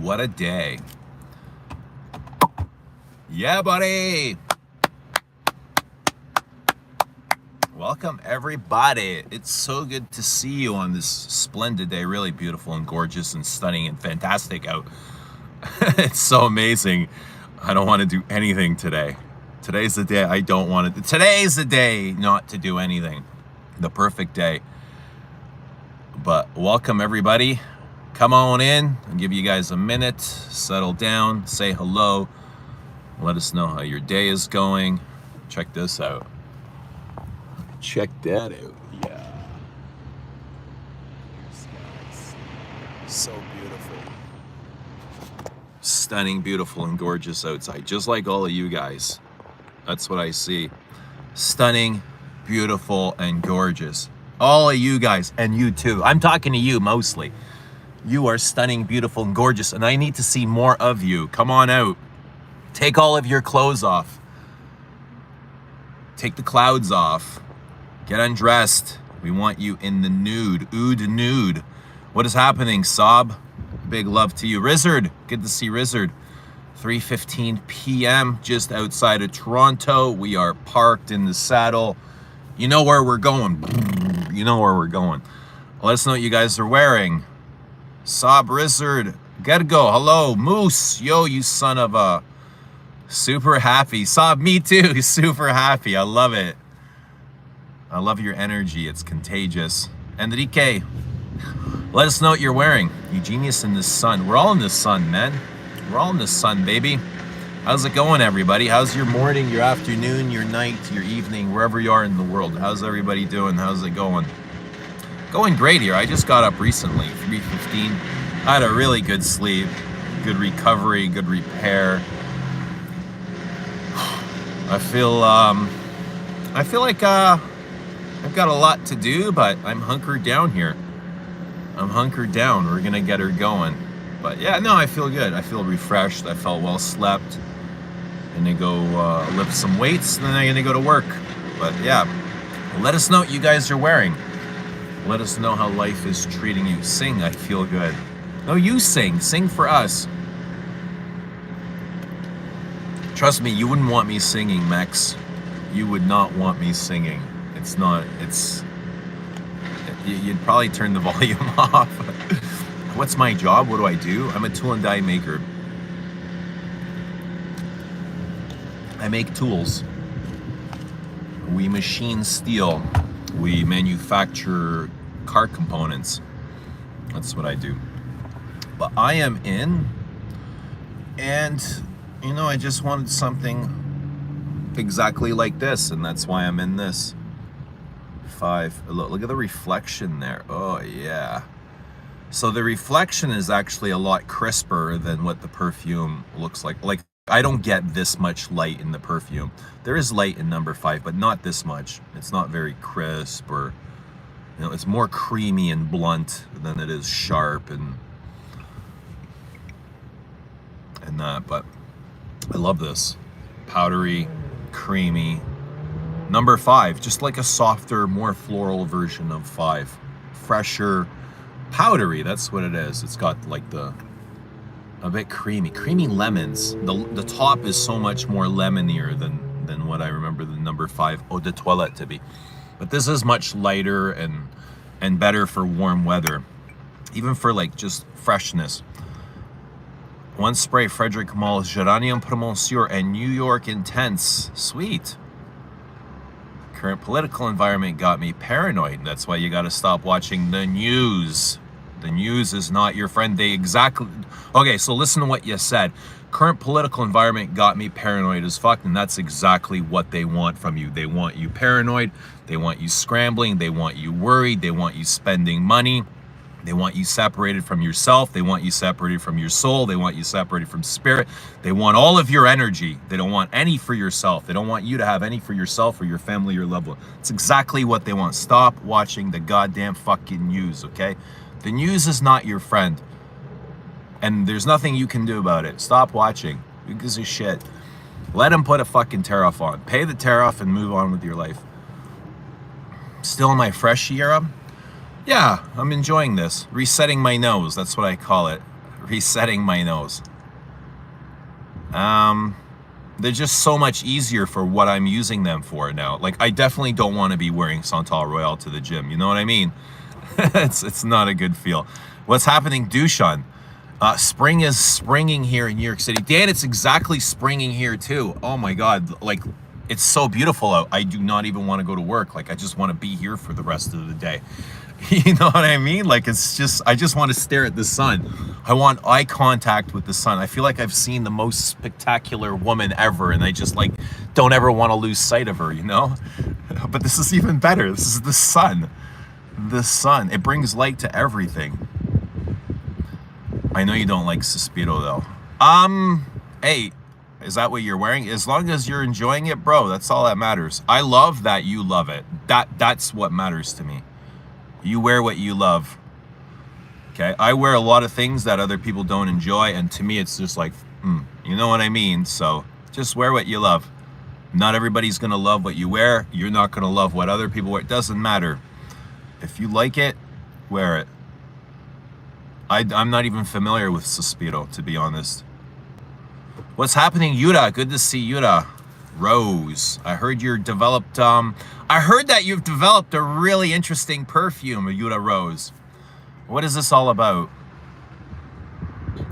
What a day. Yeah, buddy. Welcome, everybody. It's so good to see you on this splendid day. Really beautiful and gorgeous and stunning and fantastic out. It's so amazing. I don't want to do anything today. Today's the day I don't want to. Today's the day not to do anything. The perfect day. But welcome, everybody. Come on in. I'll give you guys a minute. Settle down. Say hello. Let us know how your day is going. Check this out. Check that out. Yeah. So beautiful. Stunning, beautiful, and gorgeous outside. Just like all of you guys. That's what I see. Stunning, beautiful, and gorgeous. All of you guys, and you too. I'm talking to you mostly. You are stunning, beautiful, and gorgeous, and I need to see more of you. Come on out. Take all of your clothes off. Take the clouds off. Get undressed. We want you in the nude. Ood nude. What is happening, Sob? Big love to you. Rizzard. Good to see Rizzard. 3:15 p.m. just outside of Toronto. We are parked in the saddle. You know where we're going. You know where we're going. Let us know what you guys are wearing. Sob, Rizzard. Gotta go. Hello, Moose. Yo, you son of a... Super happy. Sob, me too. Super happy. I love it. I love your energy. It's contagious. Enrique, let us know what you're wearing. You genius in the sun. We're all in the sun, man. We're all in the sun, baby. How's it going, everybody? How's your morning, your afternoon, your night, your evening, wherever you are in the world? How's everybody doing? How's it going? Going great here. I just got up recently, 3:15. I had a really good sleep, good recovery, good repair. I feel like I've got a lot to do, but I'm hunkered down here. I'm hunkered down. We're gonna get her going. But yeah, no, I feel good. I feel refreshed. I felt well slept. Gonna go lift some weights, and then I'm gonna go to work. But yeah, let us know what you guys are wearing. Let us know how life is treating you. Sing, I feel good. No, you sing. Sing for us. Trust me, you wouldn't want me singing, Max. You would not want me singing. You'd probably turn the volume off. What's my job? What do? I'm a tool and die maker. I make tools. We machine steel. We manufacture car components. That's what I do. But I am in, and you know, I just wanted something exactly like this, and that's why I'm in this. 5. Look at the reflection there. Oh yeah. So the reflection is actually a lot crisper than what the perfume looks like. Like, I don't get this much light in the perfume. There is light in number 5, but not this much. It's not very crisp, or you know, it's more creamy and blunt than it is sharp and that. But I love this. Powdery, creamy. Number 5, just like a softer, more floral version of 5. Fresher, powdery, that's what it is. It's got like a bit creamy lemons. The top is so much more lemonier than what I remember the number 5 eau de toilette to be. But this is much lighter and better for warm weather. Even for like just freshness. One spray, Frederic Malle, Geranium pour Monsieur, and New York Intense. Sweet. Current political environment got me paranoid. That's why you got to stop watching the news. The news is not your friend. Okay, so listen to what you said. Current political environment got me paranoid as fuck, and that's exactly what they want from you. They want you paranoid. They want you scrambling. They want you worried. They want you spending money. They want you separated from yourself. They want you separated from your soul. They want you separated from spirit. They want all of your energy. They don't want any for yourself. They don't want you to have any for yourself or your family or loved one. It's exactly what they want. Stop watching the goddamn fucking news, okay? The news is not your friend. And there's nothing you can do about it. Stop watching. Who gives a shit? Let them put a fucking tariff on. Pay the tariff and move on with your life. Still in my fresh era? Yeah, I'm enjoying this. Resetting my nose, that's what I call it. Resetting my nose. They're just so much easier for what I'm using them for now. Like, I definitely don't want to be wearing Santal Royal to the gym. You know what I mean? It's not a good feel. What's happening, Dushan? Spring is springing here in New York City. Dan, it's exactly springing here too. Oh my God. Like, it's so beautiful out. I do not even want to go to work. Like, I just want to be here for the rest of the day. You know what I mean? Like, it's just, I just want to stare at the sun. I want eye contact with the sun. I feel like I've seen the most spectacular woman ever, and I just, like, don't ever want to lose sight of her, you know? But this is even better. This is the sun. The sun. It brings light to everything. I know you don't like Suspiro, though. Hey, is that what you're wearing? As long as you're enjoying it, bro, that's all that matters. I love that you love it. That's what matters to me. You wear what you love. Okay, I wear a lot of things that other people don't enjoy, and to me it's just like, you know what I mean? So just wear what you love. Not everybody's gonna love what you wear. You're not gonna love what other people wear. It doesn't matter. If you like it, wear it. I'm not even familiar with Suspiro, to be honest. What's happening, Yura? Good to see Yura. Rose, I heard you're developed, I heard that you've developed a really interesting perfume, Yura Rose. What is this all about?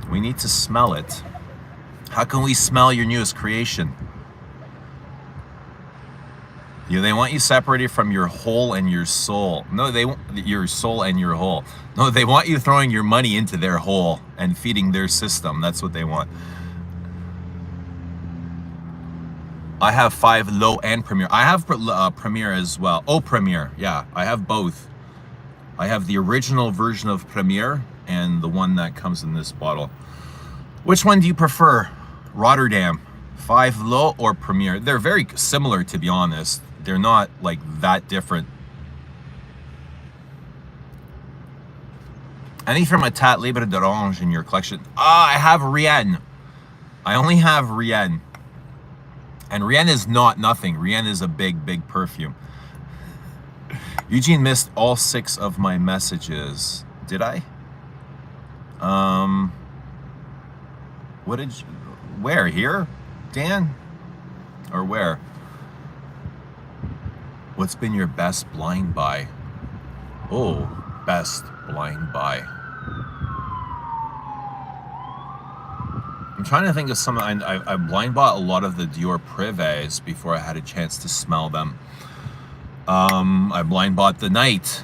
We need to smell it. How can we smell your newest creation? Yeah, they want you separated from your whole and your soul. No, they want your soul and your whole. No, they want you throwing your money into their hole and feeding their system. That's what they want. I have 5 Low and Premier. I have Premier as well. Oh, Premier. Yeah, I have both. I have the original version of Premier and the one that comes in this bottle. Which one do you prefer? Rotterdam. 5 Low or Premier? They're very similar, to be honest. They're not like that different. Any from a Tat Libre d'Orange in your collection? I have Rien. I only have Rien. And Rien is not nothing. Rien is a big, big perfume. Eugene missed all 6 of my messages. Did I? What did you... Where? Here? Dan? Or where? What's been your best blind buy? Oh, best blind buy. I'm trying to think of some. I blind bought a lot of the Dior Privés before I had a chance to smell them. I blind bought the Night,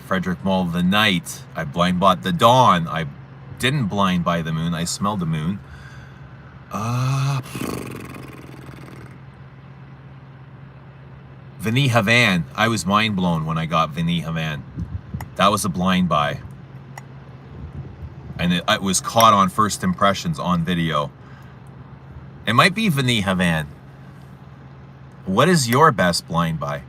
Frederick Malle the Night. I blind bought the Dawn. I didn't blind buy the Moon. I smelled the Moon. Vanille Havane. I was mind blown when I got Vanille Havane. That was a blind buy. And it was caught on first impressions on video. It might be Vanille Havane. What is your best blind buy?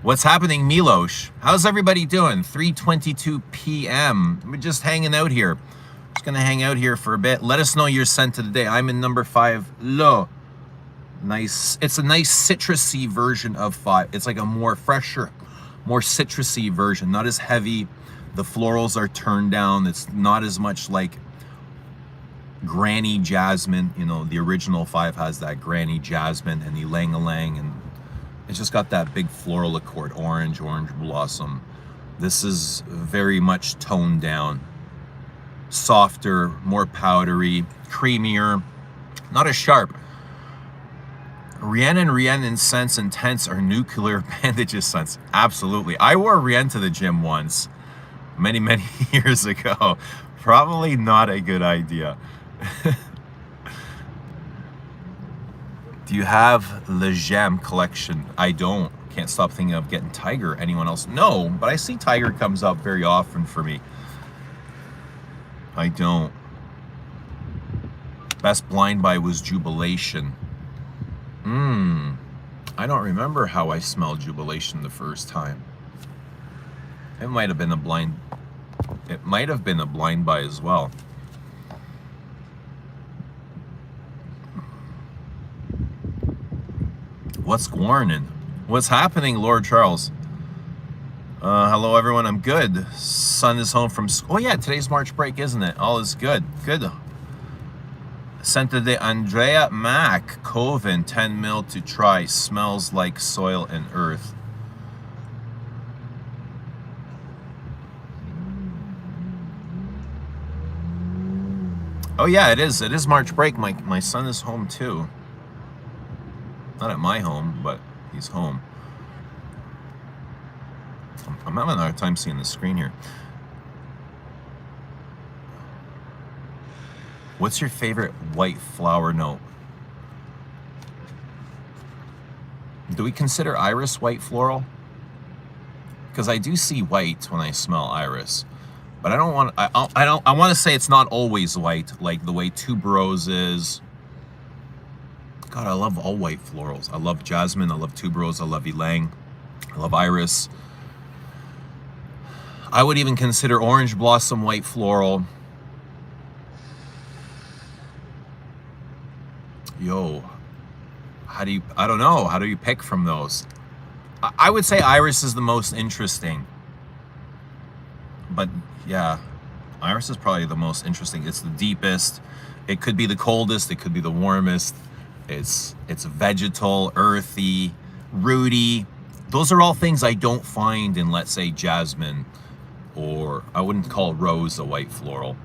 What's happening, Milosh? How's everybody doing? 3:22 p.m. We're just hanging out here. Just gonna hang out here for a bit. Let us know your scent of the day. I'm in number 5 Low. Nice. It's a nice citrusy version of 5. It's like a more fresher, more citrusy version. Not as heavy. The florals are turned down. It's not as much like Granny Jasmine. You know, the original 5 has that Granny Jasmine and the Ylang-Ylang, and it's just got that big floral accord, orange blossom. This is very much toned down, softer, more powdery, creamier, not as sharp. Rien and Rien Sense Intense are nuclear bandages scents. Absolutely. I wore Rien to the gym once. Many years ago. Probably not a good idea. Do you have Le Gem collection? I don't. Can't stop thinking of getting Tiger. Anyone else? No, but I see Tiger comes up very often for me. I don't. Best blind buy was Jubilation. I don't remember how I smelled Jubilation the first time. It might have been a blind. It might have been a blind buy as well. What's Warning? What's happening, Lord Charles? Hello, everyone. I'm good. Son is home from school. Oh, yeah, today's March break, isn't it? All is good. Good. Santa de Andrea Mac. Coven, 10 mil to try. Smells like soil and earth. Oh, yeah, it is. It is March break. My son is home, too. Not at my home, but he's home. I'm having a hard time seeing the screen here. What's your favorite white flower note? Do we consider iris white floral? Because I do see white when I smell iris, but I don't want. I want to say it's not always white, like the way tuberose is. God, I love all white florals. I love jasmine. I love tuberose. I love ylang. I love iris. I would even consider orange blossom white floral. Yo, I don't know. How do you pick from those? I would say iris is the most interesting. But yeah, iris is probably the most interesting. It's the deepest. It could be the coldest. It could be the warmest. It's vegetal, earthy, rooty. Those are all things I don't find in, let's say, jasmine, or I wouldn't call rose a white floral.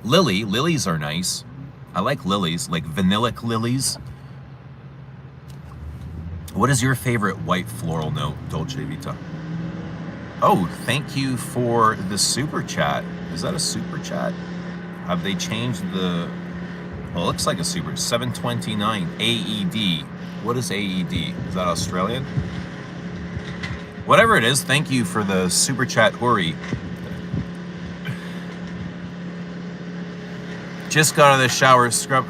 Lilies are nice. I like lilies, like vanillic lilies. What is your favorite white floral note, Dolce Vita? Oh, thank you for the super chat. Is that a super chat? Have they changed the... Well, it looks like a super. 729 AED. What is AED? Is that Australian? Whatever it is, thank you for the super chat, Hori. Just got out of the shower, scrub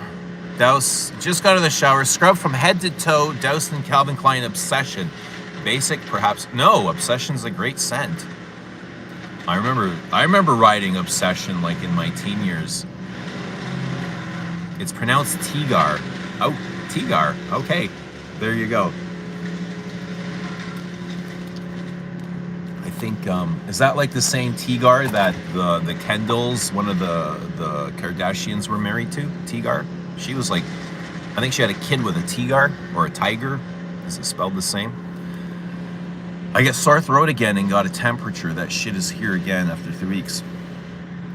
from head to toe, doused in Calvin Klein Obsession. Basic, perhaps. No, Obsession's a great scent. I remember riding Obsession like in my teen years. It's pronounced Tigar. Oh, Tigar. Okay, there you go. I think, is that like the same Tigar that the Kendalls, one of the Kardashians, were married to? Tigar? She was like, I think she had a kid with a Tigar or a tiger. Is it spelled the same? I get sore throat again and got a temperature. That shit is here again after 3 weeks.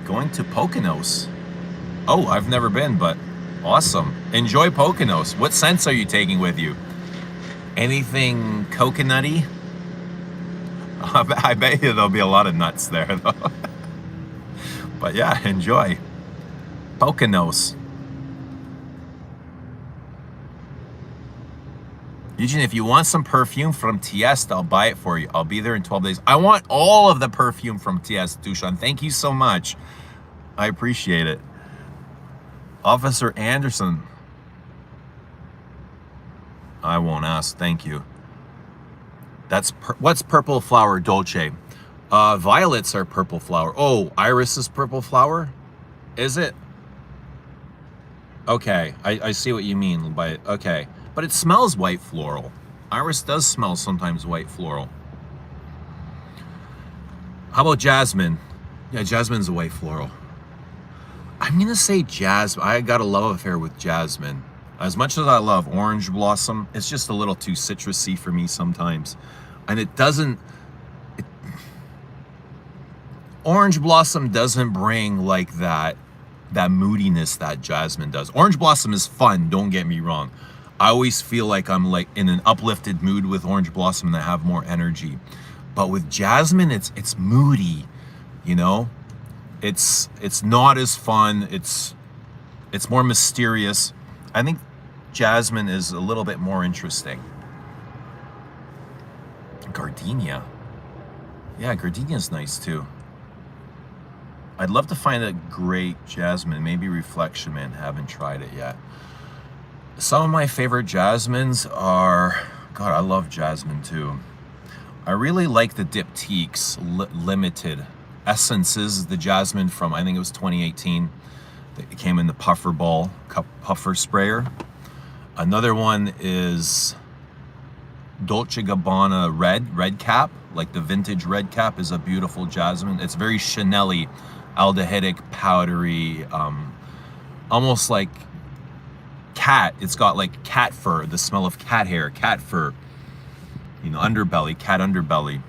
Going to Poconos. Oh, I've never been, but awesome. Enjoy Poconos. What scents are you taking with you? Anything coconutty? I bet you there'll be a lot of nuts there, though. But yeah, enjoy. Poconos. Eugene, if you want some perfume from Tieste, I'll buy it for you. I'll be there in 12 days. I want all of the perfume from Tieste, Dushan. Thank you so much. I appreciate it. Officer Anderson. I won't ask. Thank you. What's purple flower, Dolce? Violets are purple flower. Oh, iris is purple flower? Is it? Okay, I see what you mean by it. Okay. But it smells white floral. Iris does smell sometimes white floral. How about jasmine? Yeah, jasmine's a white floral. I'm gonna say jasmine. I got a love affair with jasmine. As much as I love orange blossom, it's just a little too citrusy for me sometimes. And it doesn't... Orange blossom doesn't bring like that moodiness that jasmine does. Orange blossom is fun, don't get me wrong. I always feel like I'm like in an uplifted mood with orange blossom and I have more energy. But with jasmine, it's moody, you know? It's not as fun. It's more mysterious. I think jasmine is a little bit more interesting. Gardenia. Yeah, gardenia's nice too. I'd love to find a great jasmine, maybe Reflection Man, haven't tried it yet. Some of my favorite jasmines are, God, I love jasmine too. I really like the Diptyques Limited Essences, the jasmine from, I think it was 2018. It came in the puffer ball, puffer sprayer. Another one is Dolce Gabbana red cap, like the vintage red cap is a beautiful jasmine. It's very Chanel-y, aldehydic, powdery, almost like cat. It's got like cat fur, the smell of cat hair, cat fur, you know, underbelly, cat underbelly.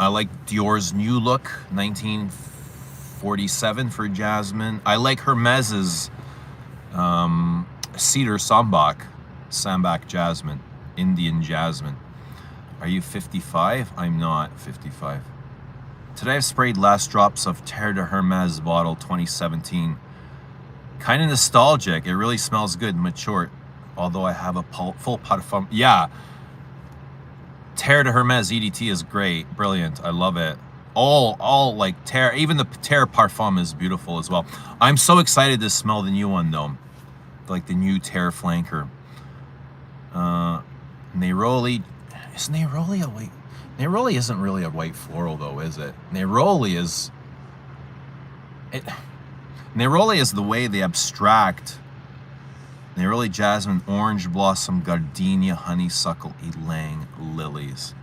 I like Dior's new look, 1947 for jasmine. I like Hermes's cedar sambac jasmine, Indian jasmine. Are you 55? I'm not 55. Today I've sprayed last drops of Terre de Hermes bottle 2017. Kind of nostalgic. It really smells good, mature. Although I have a full parfum. Yeah. Terre de Hermes EDT is great. Brilliant. I love it. All like Terre, even the Terre parfum is beautiful as well. I'm so excited to smell the new one though. Like the new Terre flanker. Neroli. Is Neroli a white? Neroli isn't really a white floral though, is it? Neroli is... Neroli is the way they abstract. Neroli jasmine, orange blossom, gardenia, honeysuckle, ylang lilies.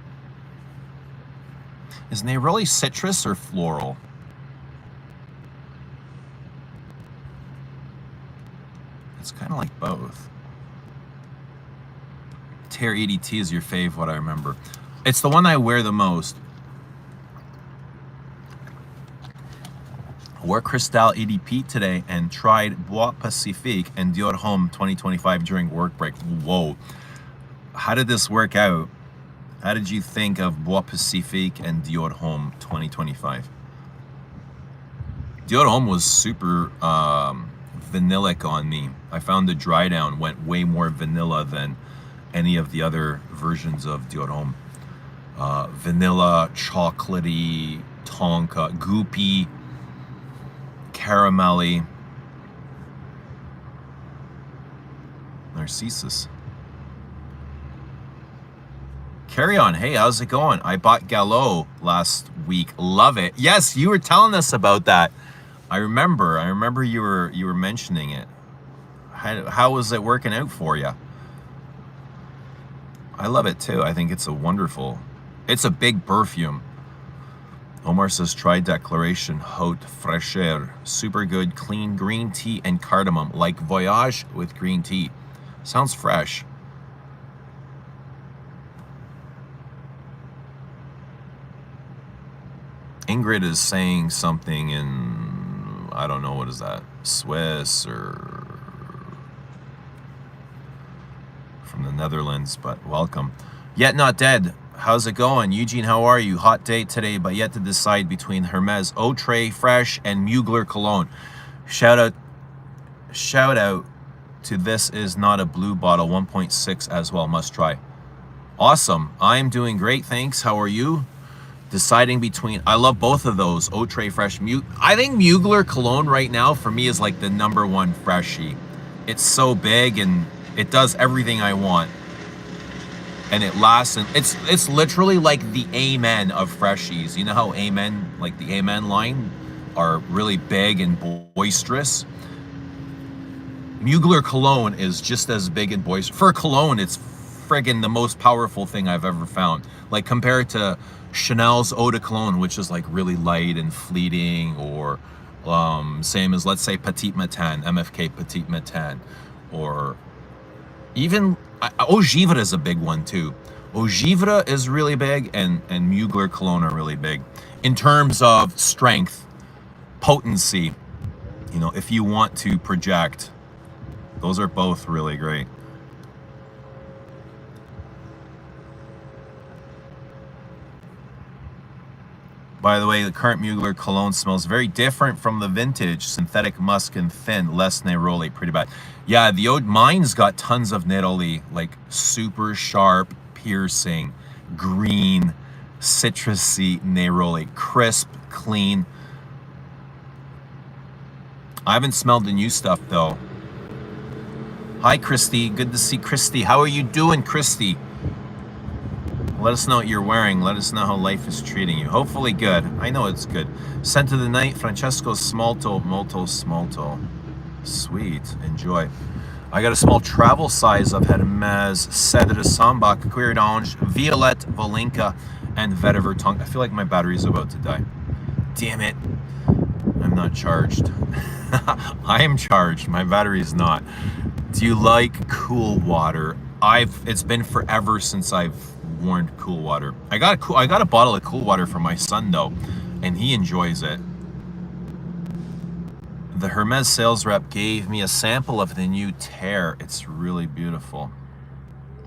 Is Neroli citrus or floral? It's kind of like both. Terre EDT is your fave, what I remember. It's the one I wear the most. Wore Cristal EDP today and tried Bois Pacifique and Dior Homme 2025 during work break. Whoa. How did this work out? How did you think of Bois Pacifique and Dior Homme 2025? Dior Homme was super vanillic on me. I found the dry down went way more vanilla than any of the other versions of Dior Homme. Vanilla, chocolatey, tonka, goopy, caramelly. Narcissus. Carry on. Hey, how's it going? I bought Gallo last week. Love it. Yes, you were telling us about that. I remember you were mentioning it. How was it working out for you? I love it too. I think it's a big perfume. Omar says, try Declaration Haute Fraîcheur. Super good, clean green tea and cardamom, like Voyage with green tea. Sounds fresh. Ingrid is saying something in, I don't know, what is that? Swiss or from the Netherlands, but welcome. Yet Not Dead. How's it going? Eugene, how are you? Hot day today, but yet to decide between Hermes Outre Fresh and Mugler Cologne. Shout out to This Is Not a Blue bottle 1.6 as well. Must try. Awesome. I'm doing great, thanks. How are you? Deciding between, I love both of those. Outre Fresh. I think Mugler Cologne right now for me is like the #1 freshie. It's so big and it does everything I want. And it lasts, and it's literally like the Amen of freshies. You know how Amen, like the Amen line, are really big and boisterous? Mugler Cologne is just as big and boisterous. For cologne, it's friggin' the most powerful thing I've ever found. Like compared to Chanel's Eau de Cologne, which is like really light and fleeting, or same as, let's say, Petite Matin, MFK Petite Matin, or even Eau Givre is a big one too. Eau Givre is really big, and Mugler Cologne are really big in terms of strength, potency. You know, if you want to project, those are both really great. By the way, the current Mugler Cologne smells very different from the vintage. Synthetic musk and thin, less neroli, pretty bad. Yeah, mine's got tons of neroli, like super sharp, piercing, green, citrusy neroli, crisp, clean. I haven't smelled the new stuff though. Hi, Christy. Good to see Christy. How are you doing, Christy? Let us know what you're wearing. Let us know how life is treating you. Hopefully good. I know it's good. Scent of the night, Francesco Smalto, Molto Smalto. Sweet. Enjoy. I got a small travel size of Hermes Cedre de Sambac, Cuir d'Ange, Violette, Volinka, and Vetiver Tongue. I feel like my battery's about to die. Damn it. I'm not charged. I am charged. My battery's not. Do you like cool water? It's been forever since I've worn cool water. I got a bottle of cool water for my son though, and he enjoys it. The Hermes sales rep gave me a sample of the new Terre. It's really beautiful.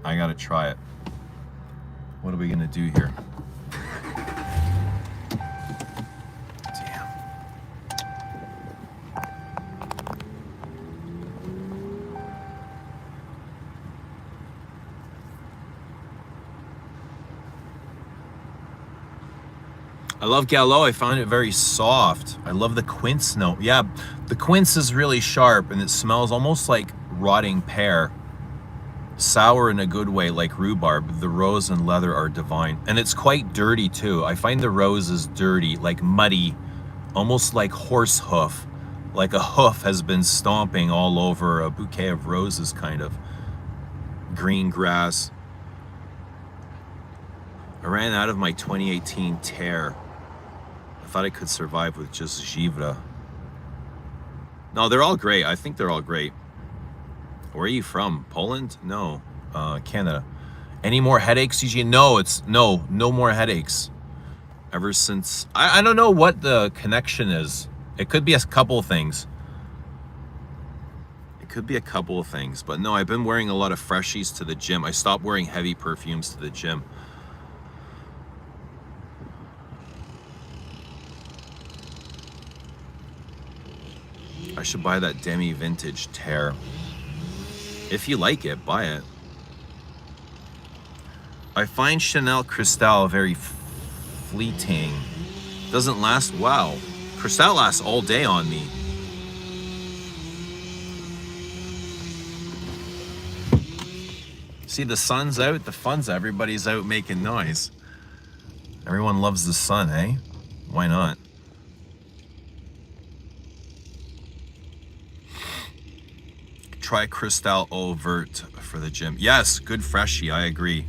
I gotta try it. What are we gonna do here? Damn. I love Gallo. I found it very soft. I love the quince note. Yeah, the quince is really sharp and it smells almost like rotting pear. Sour in a good way, like rhubarb. The rose and leather are divine. And it's quite dirty too. I find the rose is dirty, like muddy, almost like horse hoof. Like a hoof has been stomping all over a bouquet of roses, kind of. Green grass. I ran out of my 2018 Terre. I thought I could survive with just Givre. No, they're all great. I think they're all great. Where are you from? Poland? No. Canada. Any more headaches, Eugene? No, no more headaches. Ever since, I don't know what the connection is. It could be a couple of things. It could be a couple of things, but no, I've been wearing a lot of freshies to the gym. I stopped wearing heavy perfumes to the gym. I should buy that Demi Vintage Terre. If you like it, buy it. I find Chanel Cristal very fleeting. Doesn't last well. Cristal lasts all day on me. See, the sun's out, the fun's out, everybody's out making noise. Everyone loves the sun, eh? Why not? Try Cristal Eau Verte for the gym. Yes, good freshie, I agree.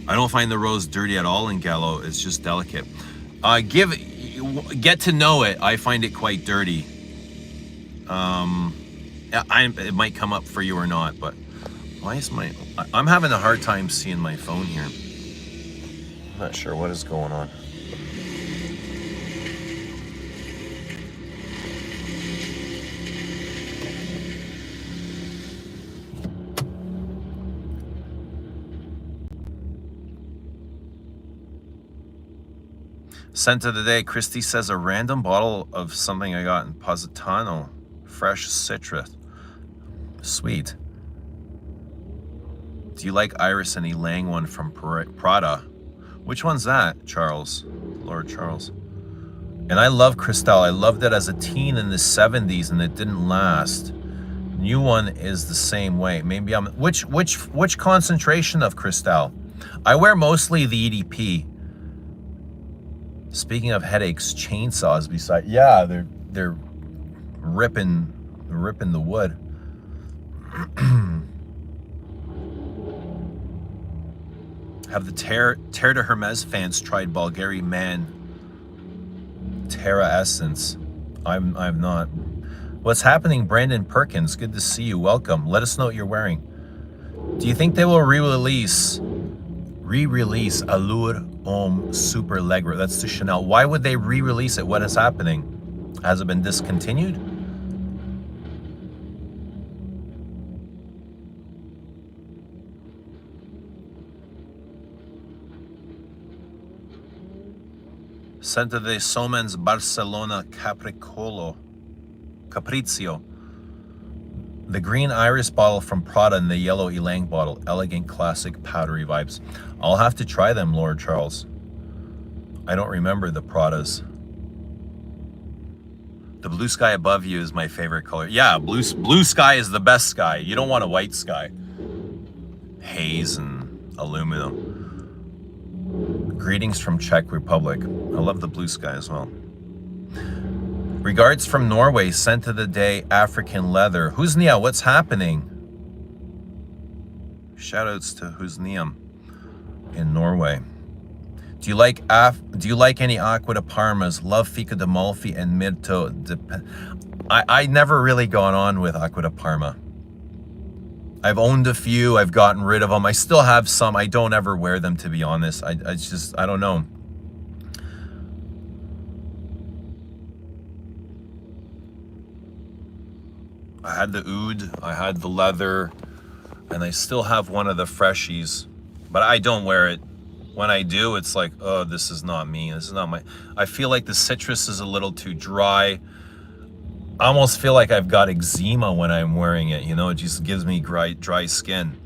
I don't find the rose dirty at all in Gallo. It's just delicate. Get to know it. I find it quite dirty. It might come up for you or not, but why is I'm having a hard time seeing my phone here. I'm not sure what is going on. Scent of the day, Christy says a random bottle of something I got in Positano, fresh citrus. Sweet. Do you like Iris and Elang one from Prada? Which one's that, Charles? Lord Charles. And I love Cristal. I loved it as a teen in the 70s and it didn't last. New one is the same way. Maybe I'm which concentration of Cristal? I wear mostly the EDP. Speaking of headaches, chainsaws beside. Yeah, they're ripping the wood. Have the Terre de Hermes fans tried Bulgari Man Terra Essence? I'm not. What's happening, Brandon Perkins? Good to see you. Welcome. Let us know what you're wearing. Do you think they will re-release Allure Homme Super Legre? That's the Chanel. Why would they re-release it? What is happening? Has it been discontinued? Centro de Somens Barcelona Caprizio. The green iris bottle from Prada and the yellow Elang bottle. Elegant, classic, powdery vibes. I'll have to try them, Lord Charles. I don't remember the Pradas. The blue sky above you is my favorite color. Yeah, blue sky is the best sky. You don't want a white sky. Haze and aluminum. Greetings from Czech Republic. I love the blue sky as well. Regards from Norway, scent of the day, African leather. Husnia, what's happening? Shoutouts to Husnia in Norway. Do you like any Aqua de Parmas? Love Fica de Malfi and Mirto. I never really gone on with Aqua de Parma. I've owned a few, I've gotten rid of them. I still have some. I don't ever wear them, to be honest. I don't know. I had the oud, I had the leather, and I still have one of the freshies, but I don't wear it. When I do, it's like, oh, this is not me. This is not my... I feel like the citrus is a little too dry. I almost feel like I've got eczema when I'm wearing it, you know? It just gives me dry skin.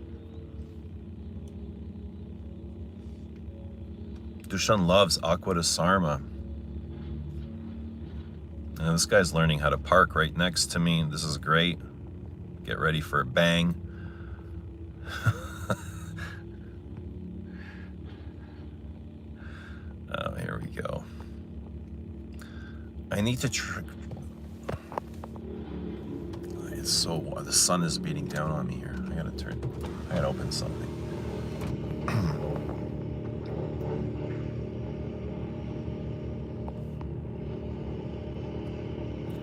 Dushan loves Aqua de Sarma. And this guy's learning how to park right next to me. This is great. Get ready for a bang. Oh, here we go. I need to It's so, the sun is beating down on me here. I gotta open something.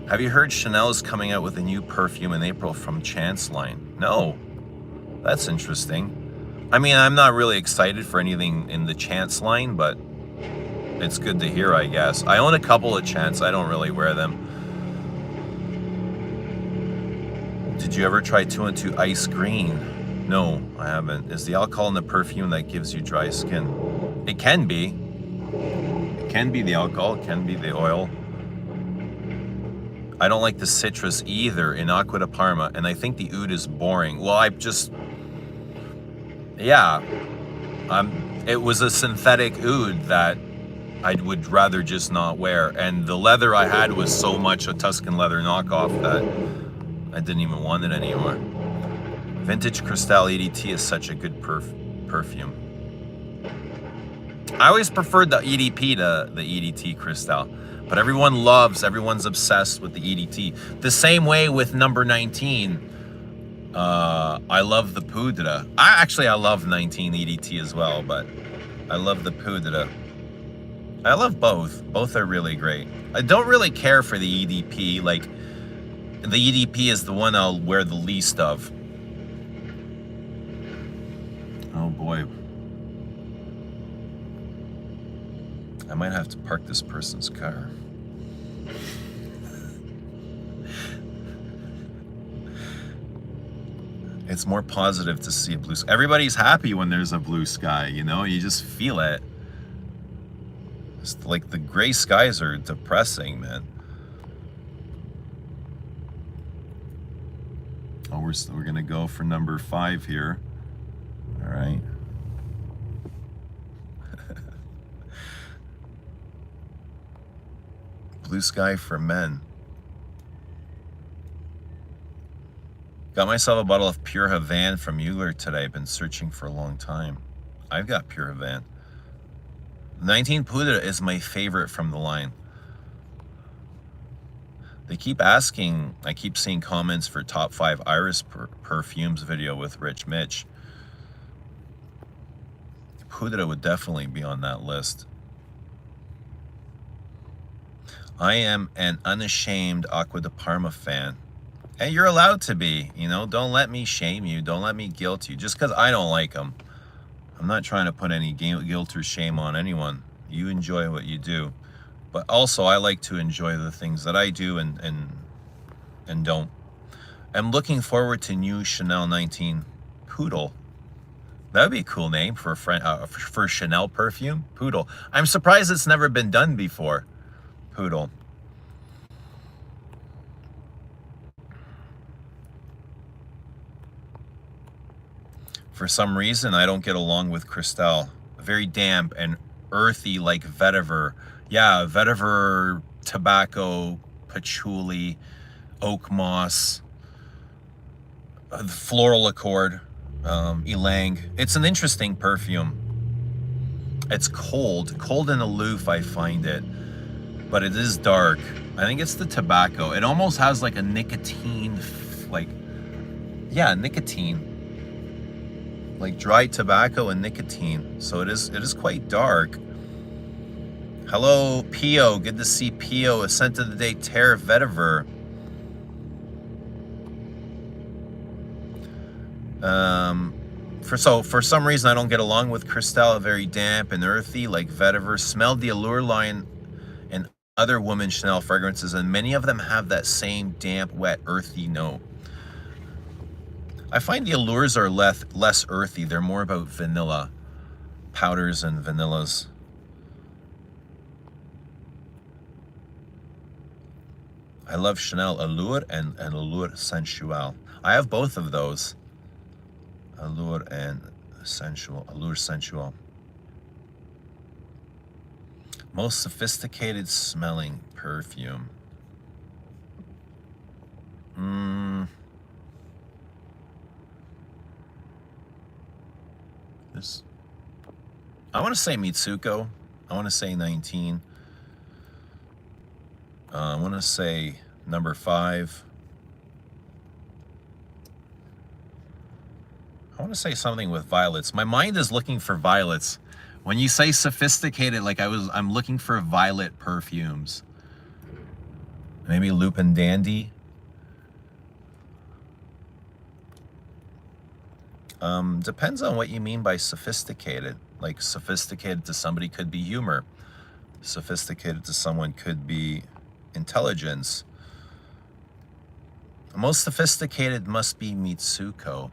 Have you heard Chanel is coming out with a new perfume in April from Chance line? No. That's interesting. I mean, I'm not really excited for anything in the Chance line, but it's good to hear, I guess. I own a couple of Chance. I don't really wear them. Did you ever try 2 and 2 Ice Green? No, I haven't. Is the alcohol in the perfume that gives you dry skin? It can be. It can be the alcohol. It can be the oil. I don't like the citrus either in Aqua de Parma, and I think the oud is boring. Well, it was a synthetic oud that I would rather just not wear. And the leather I had was so much a Tuscan leather knockoff that I didn't even want it anymore. Vintage Cristal EDT is such a good perfume. I always preferred the EDP to the EDT Cristal. But everyone's obsessed with the EDT. The same way with number 19. I love the Poudre. I love 19 EDT as well, but I love the Poudre. I love both. Both are really great. I don't really care for the EDP. Like, the EDP is the one I'll wear the least of. Oh boy. I might have to park this person's car. It's more positive to see a blue sky. Everybody's happy when there's a blue sky, you know? You just feel it. It's like the gray skies are depressing, man. Oh, we're gonna go for number 5 here. All right. Blue sky for men. Got myself a bottle of Pure Havane from Euler today. I've been searching for a long time. I've got Pure Havane. 19 Poudre is my favorite from the line. They keep asking, I keep seeing comments for top 5 Iris perfumes video with Rich Mitch. Poudre would definitely be on that list. I am an unashamed Aqua de Parma fan. And you're allowed to be, you know, don't let me shame you. Don't let me guilt you just because I don't like them. I'm not trying to put any guilt or shame on anyone. You enjoy what you do. But also I like to enjoy the things that I do and don't. I'm looking forward to new Chanel 19 Poodle. That would be a cool name for a friend, for Chanel perfume. Poodle. I'm surprised it's never been done before. Poodle. For some reason, I don't get along with Cristal. Very damp and earthy like vetiver. Yeah, vetiver, tobacco, patchouli, oak moss, floral accord, ylang. It's an interesting perfume. It's cold and aloof, I find it, but it is dark. I think it's the tobacco. It almost has like a nicotine, like, yeah, nicotine, like dried tobacco and nicotine. So it is quite dark. Hello, Pio. Good to see Pio. A scent of the day, Terre Vetiver. For some reason I don't get along with Cristal. Very damp and earthy, like vetiver. Smelled the Allure line and other women's Chanel fragrances, and many of them have that same damp, wet, earthy note. I find the Allures are less earthy. They're more about vanilla, powders and vanillas. I love Chanel Allure and Allure Sensual. I have both of those. Allure and Sensual. Allure Sensual. Most sophisticated smelling perfume. This. I want to say Mitsuko. I want to say 19. I want to say number 5. I want to say something with violets. My mind is looking for violets. When you say sophisticated, like I'm looking for violet perfumes. Maybe Lupin Dandy. Depends on what you mean by sophisticated. Like sophisticated to somebody could be humor. Sophisticated to someone could be intelligence. Most sophisticated must be Mitsuko.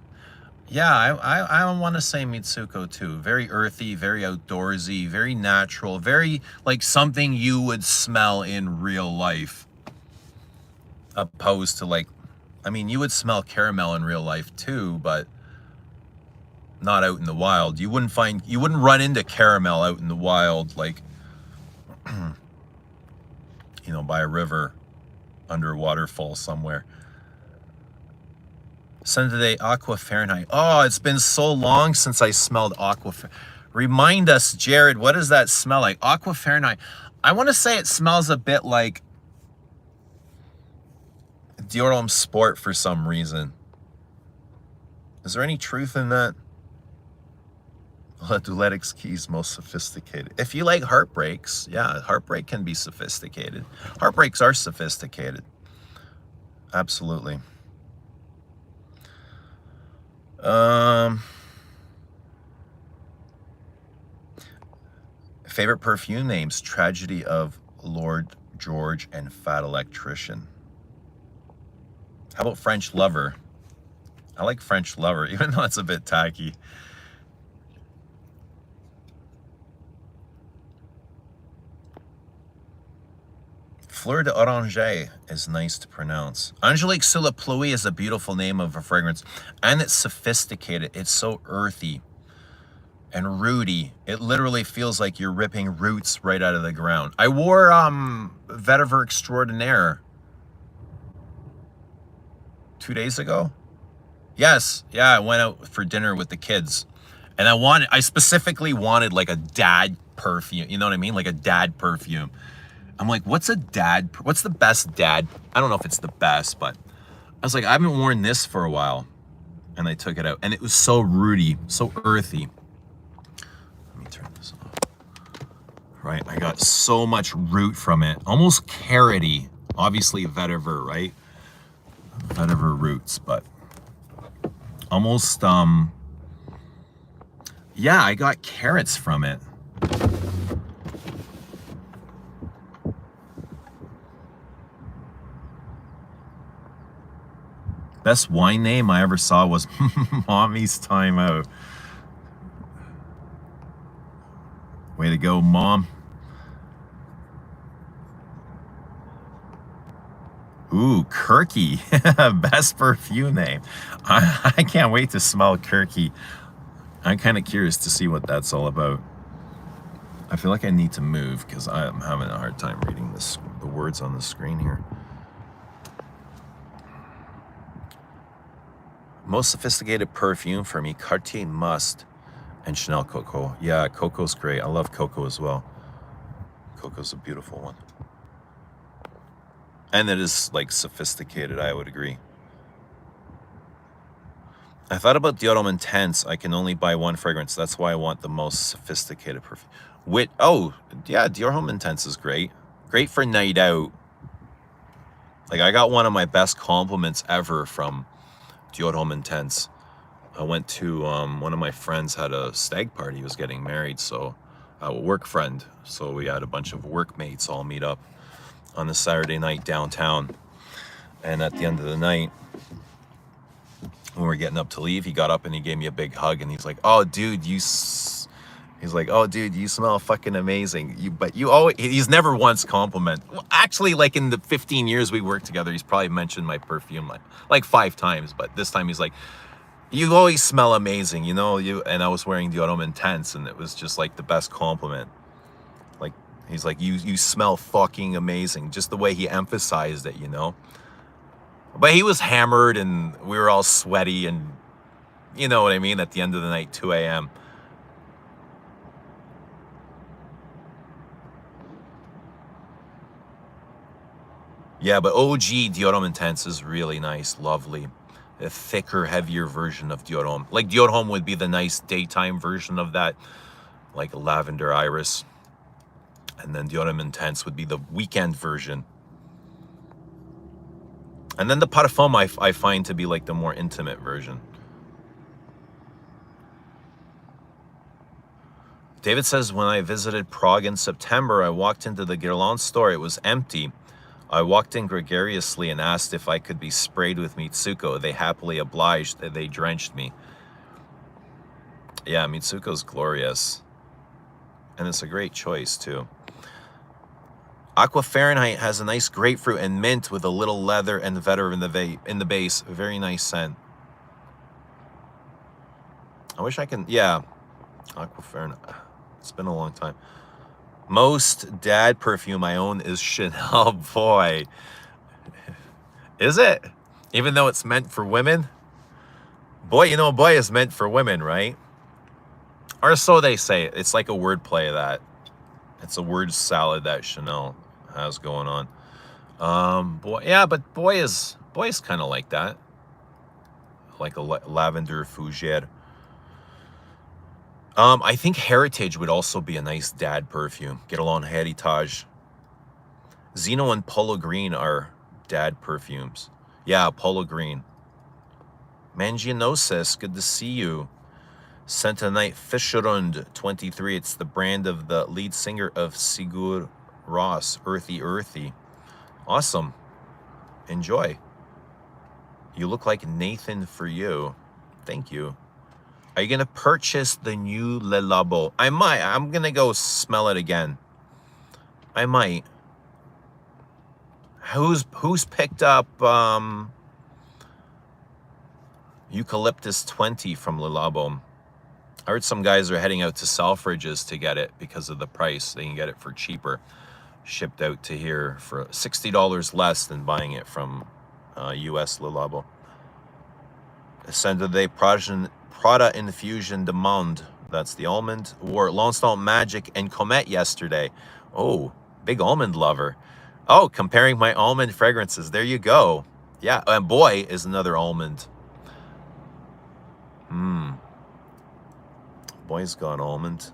Yeah, I want to say Mitsuko too. Very earthy, very outdoorsy, very natural, very like something you would smell in real life. Opposed to like, I mean, you would smell caramel in real life too, but not out in the wild. You wouldn't run into caramel out in the wild, like, you know, by a river, under a waterfall somewhere. Sunday Aqua Fahrenheit. Oh, it's been so long since I smelled Aqua. Remind us, Jared, what does that smell like? Aqua Fahrenheit. I want to say it smells a bit like Dior Homme Sport for some reason. Is there any truth in that? Duletics Keys, most sophisticated. If you like heartbreaks, yeah, heartbreak can be sophisticated. Heartbreaks are sophisticated. Absolutely. Favorite perfume names: Tragedy of Lord George and Fat Electrician. How about French Lover? I like French Lover, even though it's a bit tacky. Fleur d'Oranger is nice to pronounce. Angelique sous la pluie is a beautiful name of a fragrance, and it's sophisticated. It's so earthy and rooty. It literally feels like you're ripping roots right out of the ground. I wore Vetiver Extraordinaire 2 days ago. Yes, yeah, I went out for dinner with the kids, and I specifically wanted like a dad perfume. You know what I mean? Like a dad perfume. I'm like, what's the best dad? I don't know if it's the best, but I was like, I haven't worn this for a while. And I took it out, and it was so rooty, so earthy. Let me turn this off. Right, I got so much root from it. Almost carroty. Obviously vetiver, right? Vetiver roots, but almost, yeah, I got carrots from it. Best wine name I ever saw was Mommy's Time Out. Way to go, Mom. Ooh, Kirky. Best perfume name. I can't wait to smell Kirky. I'm kind of curious to see what that's all about. I feel like I need to move because I'm having a hard time reading the words on the screen here. Most sophisticated perfume for me, Cartier Must. And Chanel Coco. Yeah, Coco's great. I love Coco as well. Coco's a beautiful one. And it is like sophisticated, I would agree. I thought about Dior Homme Intense. I can only buy one fragrance. That's why I want the most sophisticated perfume. Oh, yeah, Dior Homme Intense is great. Great for night out. Like, I got one of my best compliments ever from Dior Homme Intense. I went to, one of my friends had a stag party. He was getting married, so a work friend. So we had a bunch of workmates all meet up on a Saturday night downtown. And at the end of the night, when we were getting up to leave, he got up and he gave me a big hug, and he's like, "Oh, dude, he's like, "Oh, dude, you smell fucking amazing." But you always, he's never once complimented. Well, actually, like in the 15 years we worked together, he's probably mentioned my perfume like 5 times. But this time he's like, "You always smell amazing, you know." And I was wearing Dior Homme Intense, and it was just like the best compliment. Like, he's like, you smell fucking amazing. Just the way he emphasized it, you know. But he was hammered, and we were all sweaty, and you know what I mean, at the end of the night, 2 a.m. Yeah, but OG Dior Homme Intense is really nice, lovely. A thicker, heavier version of Dior Homme. Like, Dior Homme would be the nice daytime version of that, like lavender iris. And then Dior Homme Intense would be the weekend version. And then the Parfum I find to be like the more intimate version. David says, when I visited Prague in September, I walked into the Guerlain store. It was empty. I walked in gregariously and asked if I could be sprayed with Mitsuko. They happily obliged. They drenched me. Yeah, Mitsuko's glorious. And it's a great choice, too. Aqua Fahrenheit has a nice grapefruit and mint with a little leather and vetiver in the base. A very nice scent. I wish I can... Yeah. Aqua Fahrenheit. It's been a long time. Most dad perfume I own is Chanel. Boy. Is it? Even though it's meant for women? Boy, you know, boy is meant for women, right? Or so they say. It's like a wordplay of that. It's a word salad that Chanel has going on. Boy, yeah, but boy is kind of like that. Like a lavender fougere. I think Heritage would also be a nice dad perfume. Get along Heritage. Zeno and Polo Green are dad perfumes. Yeah, Polo Green. Manginosis, good to see you. Sentanite Fischerund 23. It's the brand of the lead singer of Sigur Rós. Earthy. Awesome. Enjoy. You look like Nathan for you. Thank you. Are you going to purchase the new Le Labo? I might. I'm going to go smell it again. I might. Who's picked up Eucalyptus 20 from Le Labo? I heard some guys are heading out to Selfridges to get it because of the price. They can get it for cheaper. Shipped out to here for $60 less than buying it from US Le Labo. Ascended de Prada Infusion de Monde. That's the almond. Wore Lone Star Magic and Comet yesterday. Oh, big almond lover. Oh, comparing my almond fragrances. There you go. Yeah, and boy is another almond. Boy's got almond.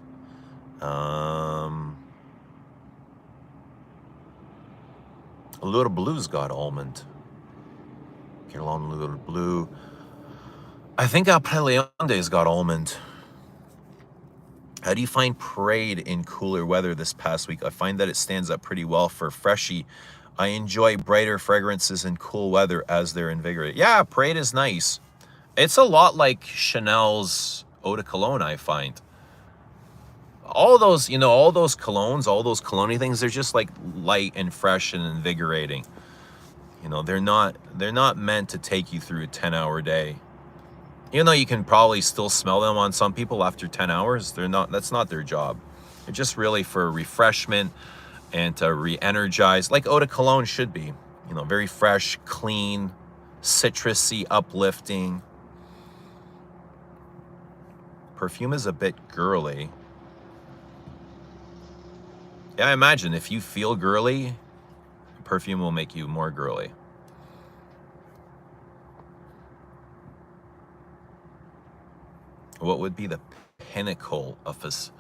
Allure Blue's got almond. Get along Allure Blue. I think Après Leonde's got almond. How do you find Parade in cooler weather this past week? I find that it stands up pretty well for Freshie. I enjoy brighter fragrances in cool weather as they're invigorated. Yeah, Parade is nice. It's a lot like Chanel's Eau de Cologne, I find. All those, you know, all those colognes, all those cologne things, they're just like light and fresh and invigorating. You know, they're not meant to take you through a 10-hour day. Even though you can probably still smell them on some people after 10 hours, that's not their job. They're just really for refreshment and to re-energize, like Eau de Cologne should be. You know, very fresh, clean, citrusy, uplifting. Perfume is a bit girly. Yeah, I imagine if you feel girly, perfume will make you more girly. What would be the pinnacle of this?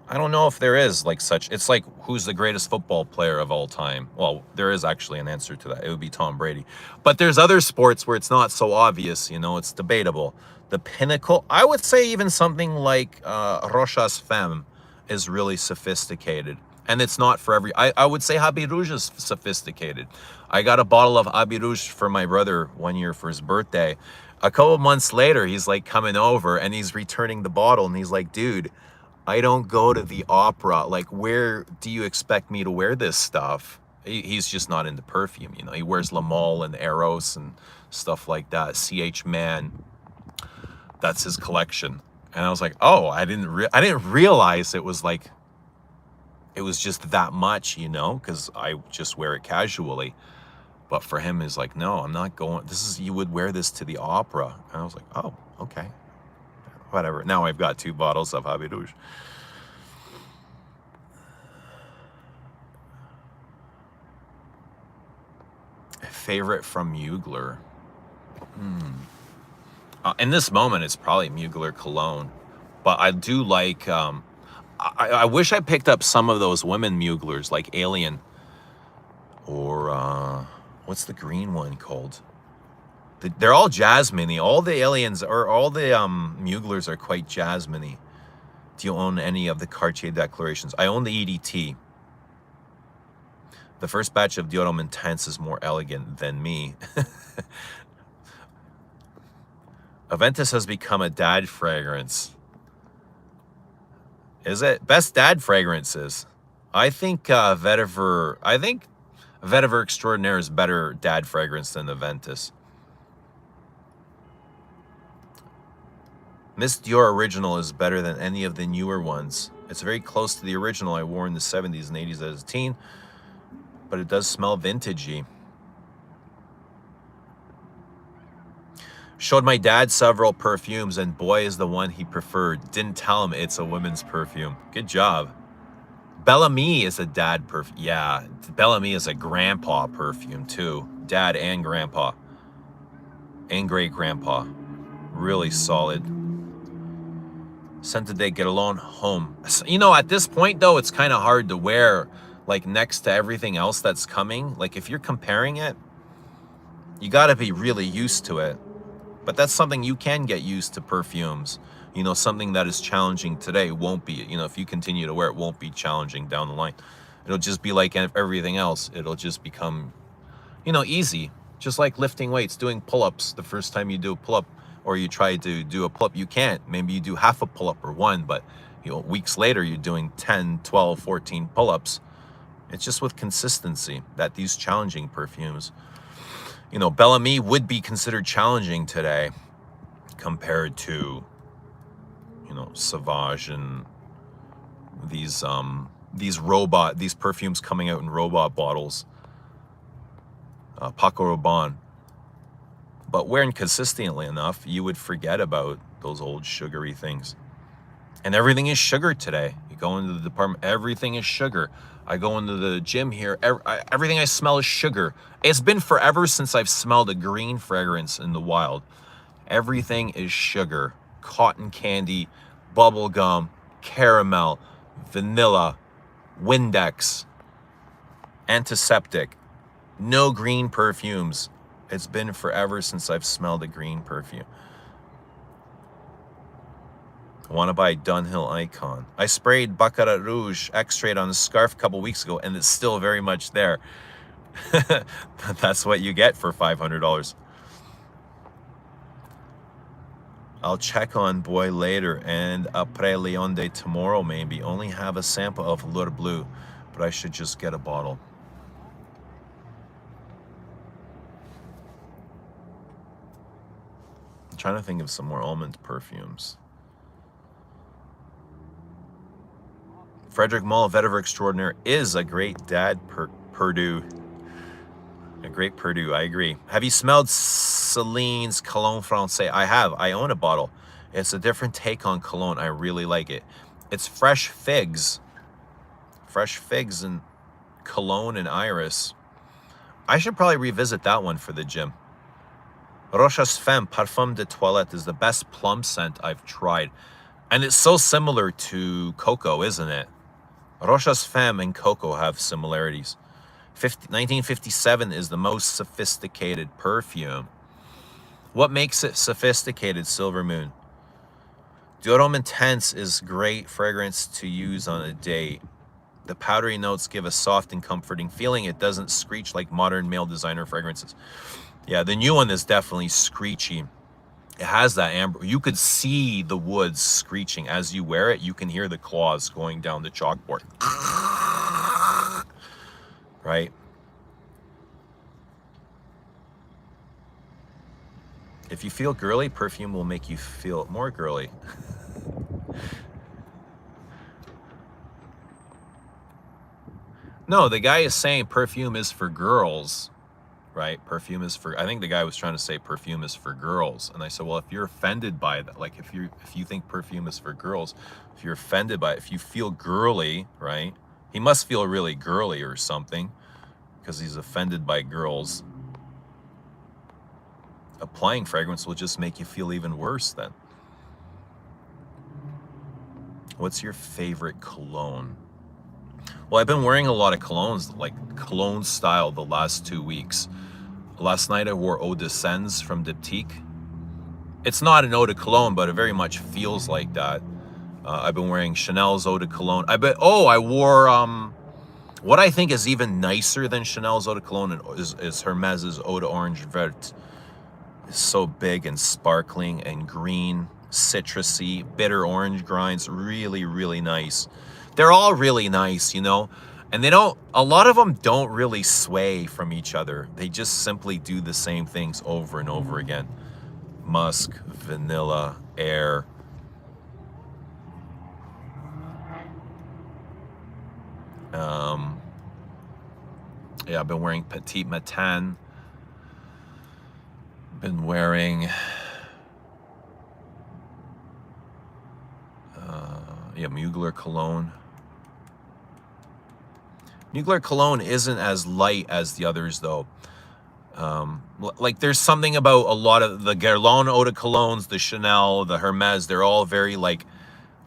I don't know if there is like such. It's like, who's the greatest football player of all time? Well, there is actually an answer to that. It would be Tom Brady. But there's other sports where it's not so obvious, you know, it's debatable. The pinnacle, I would say even something like Rocha's Femme is really sophisticated. And it's not for every, I would say Habit Rouge is sophisticated. I got a bottle of Habit Rouge for my brother one year for his birthday. A couple months later, he's like coming over and he's returning the bottle and he's like, dude, I don't go to the opera. Like, where do you expect me to wear this stuff? He's just not into perfume, you know. He wears La Mole and Eros and stuff like that. CH Man, that's his collection. And I was like, oh, I didn't realize it was like, it was just that much, you know, because I just wear it casually. But for him, he's like, no, I'm not going. This is, you would wear this to the opera. And I was like, oh, okay. Whatever. Now I've got 2 bottles of Habit Rouge. Favorite from Mugler. In this moment, it's probably Mugler Cologne. But I do like, I wish I picked up some of those women Muglers, like Alien. Or, what's the green one called? They're all jasmine-y. All the aliens, or all the Muglers are quite jasmine-y. Do you own any of the Cartier Declarations? I own the EDT. The first batch of Dior Homme Intense is more elegant than me. Aventus has become a dad fragrance. Is it? Best dad fragrances. I think Vetiver Extraordinaire is better dad fragrance than Aventus. Miss Dior Original is better than any of the newer ones. It's very close to the original I wore in the 70s and 80s as a teen, but it does smell vintagey. Showed my dad several perfumes, and boy is the one he preferred. Didn't tell him it's a women's perfume. Good job. Bellamy is a dad perfume. Yeah, Bellamy is a grandpa perfume too. Dad and grandpa. And great-grandpa. Really solid. Scented Day, Get Alone, Home. You know, at this point, though, it's kind of hard to wear, like, next to everything else that's coming. Like, if you're comparing it, you got to be really used to it. But that's something you can get used to, perfumes. You know, something that is challenging today won't be, you know, if you continue to wear it, won't be challenging down the line. It'll just be like everything else. It'll just become, you know, easy. Just like lifting weights, doing pull-ups. The first time you do a pull-up, or you try to do a pull-up, you can't. Maybe you do half a pull-up or one, but, you know, weeks later, you're doing 10, 12, 14 pull-ups. It's just with consistency that these challenging perfumes, you know, Bellamy would be considered challenging today compared to, you know, Sauvage and these perfumes coming out in robot bottles. Paco Rabanne. But wearing consistently enough, you would forget about those old sugary things. And everything is sugar today. You go into the department, everything is sugar. I go into the gym here, everything I smell is sugar. It's been forever since I've smelled a green fragrance in the wild. Everything is sugar. Cotton candy, bubble gum, caramel, vanilla, Windex, antiseptic. No green perfumes. It's been forever since I've smelled a green perfume. I want to buy Dunhill Icon. I sprayed Baccarat Rouge extrait on a scarf a couple weeks ago, and it's still very much there. That's what you get for $500. I'll check on Boy later, and Après Leon de tomorrow maybe. Only have a sample of L'Or Bleu, but I should just get a bottle. I'm trying to think of some more almond perfumes. Frederic Malle Vetiver Extraordinaire is a great dad Purdue. A great Purdue, I agree. Have you smelled Celine's Cologne Francais? I have. I own a bottle. It's a different take on cologne. I really like it. It's fresh figs and cologne and iris. I should probably revisit that one for the gym. Rochas Femme Parfum de Toilette is the best plum scent I've tried. And it's so similar to cocoa, isn't it? Rochas Femme and cocoa have similarities. 1957 is the most sophisticated perfume. What makes it sophisticated, Silver Moon? D'Homme Intense is great fragrance to use on a date. The powdery notes give a soft and comforting feeling. It doesn't screech like modern male designer fragrances. Yeah, the new one is definitely screechy. It has that amber. You could see the woods screeching. As you wear it, you can hear the claws going down the chalkboard. Right? If you feel girly, perfume will make you feel more girly. No, the guy is saying perfume is for girls, right? Perfume is for, I think the guy was trying to say perfume is for girls. And I said, well, if you're offended by that, like if you think perfume is for girls, if you're offended by it, if you feel girly, right? He must feel really girly or something because he's offended by girls. Applying fragrance will just make you feel even worse then. What's your favorite cologne? Well, I've been wearing a lot of colognes, like cologne style, the last 2 weeks. Last night I wore Eau de Sens from Diptyque. It's not an eau de cologne, but it very much feels like that. I've been wearing Chanel's Eau de Cologne. I wore what I think is even nicer than Chanel's Eau de Cologne is Hermes's Eau de Orange Vert. It's so big and sparkling and green, citrusy, bitter orange grinds. Really, really nice. They're all really nice, you know, and a lot of them don't really sway from each other. They just simply do the same things over and over again. Musk, vanilla, air. Yeah, I've been wearing Petit Matin. Been wearing Mugler cologne. Mugler cologne isn't as light as the others though. Like there's something about a lot of the Guerlain Eau de Colognes, the Chanel, the Hermes, they're all very like,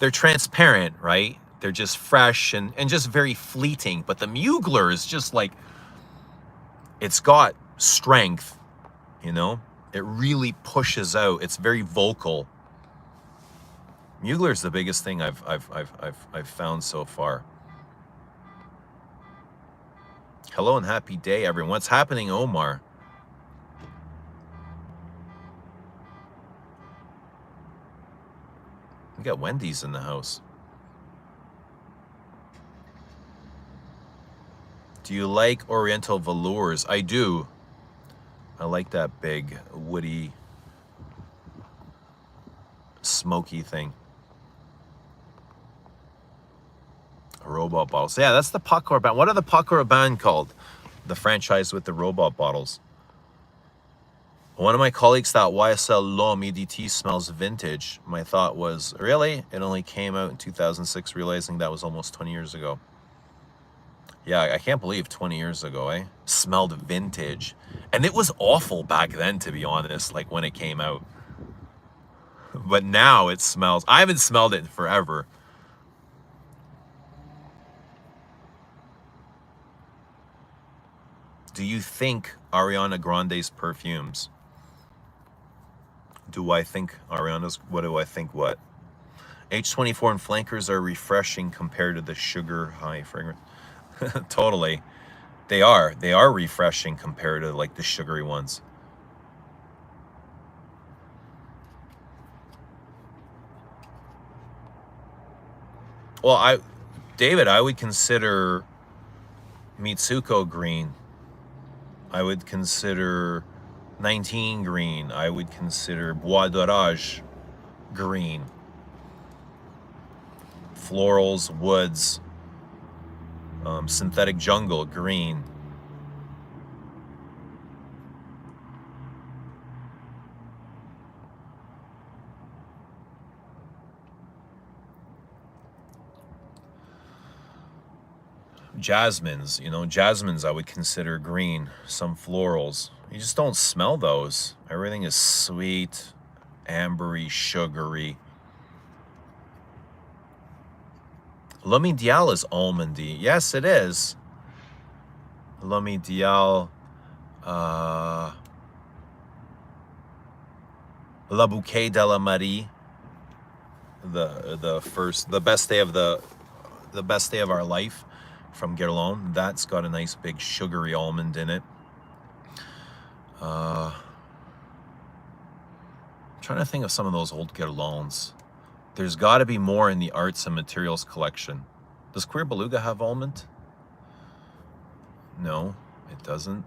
they're transparent, right? They're just fresh and just very fleeting. But the Mugler is just like, it's got strength, you know? It really pushes out. It's very vocal. Mugler is the biggest thing I've found so far. Hello and happy day, everyone. What's happening, Omar? We got Wendy's in the house. Do you like Oriental velours? I do. I like that big, woody, smoky thing. Robot bottles. Yeah, that's the Paco Rabanne. What are the Paco Rabanne called? The franchise with the robot bottles. One of my colleagues thought YSL L'Homme EDT smells vintage. My thought was, really? It only came out in 2006, realizing that was almost 20 years ago. Yeah, I can't believe 20 years ago, eh? Smelled vintage. And it was awful back then, to be honest, like when it came out. But now it smells, I haven't smelled it in forever. Do you think Ariana Grande's perfumes? Do I think Ariana's, what do I think what? H24 and flankers are refreshing compared to the sugar high fragrance. Totally. They are refreshing compared to like the sugary ones. Well, David, I would consider Mitsuko green. I would consider 19 green. I would consider Bois d'Orage green. Florals, woods, synthetic jungle green. Jasmines, you know, jasmines I would consider green. Some florals. You just don't smell those. Everything is sweet, ambery, sugary. L'Homme Ideal is almondy. Yes, it is. L'Homme Ideal. La Bouquet de la Marie. The best day of our life from Guerlain. That's got a nice big sugary almond in it. I'm trying to think of some of those old Guerlains. There's got to be more in the arts and materials collection. Does Queer Beluga have almond? No, it doesn't.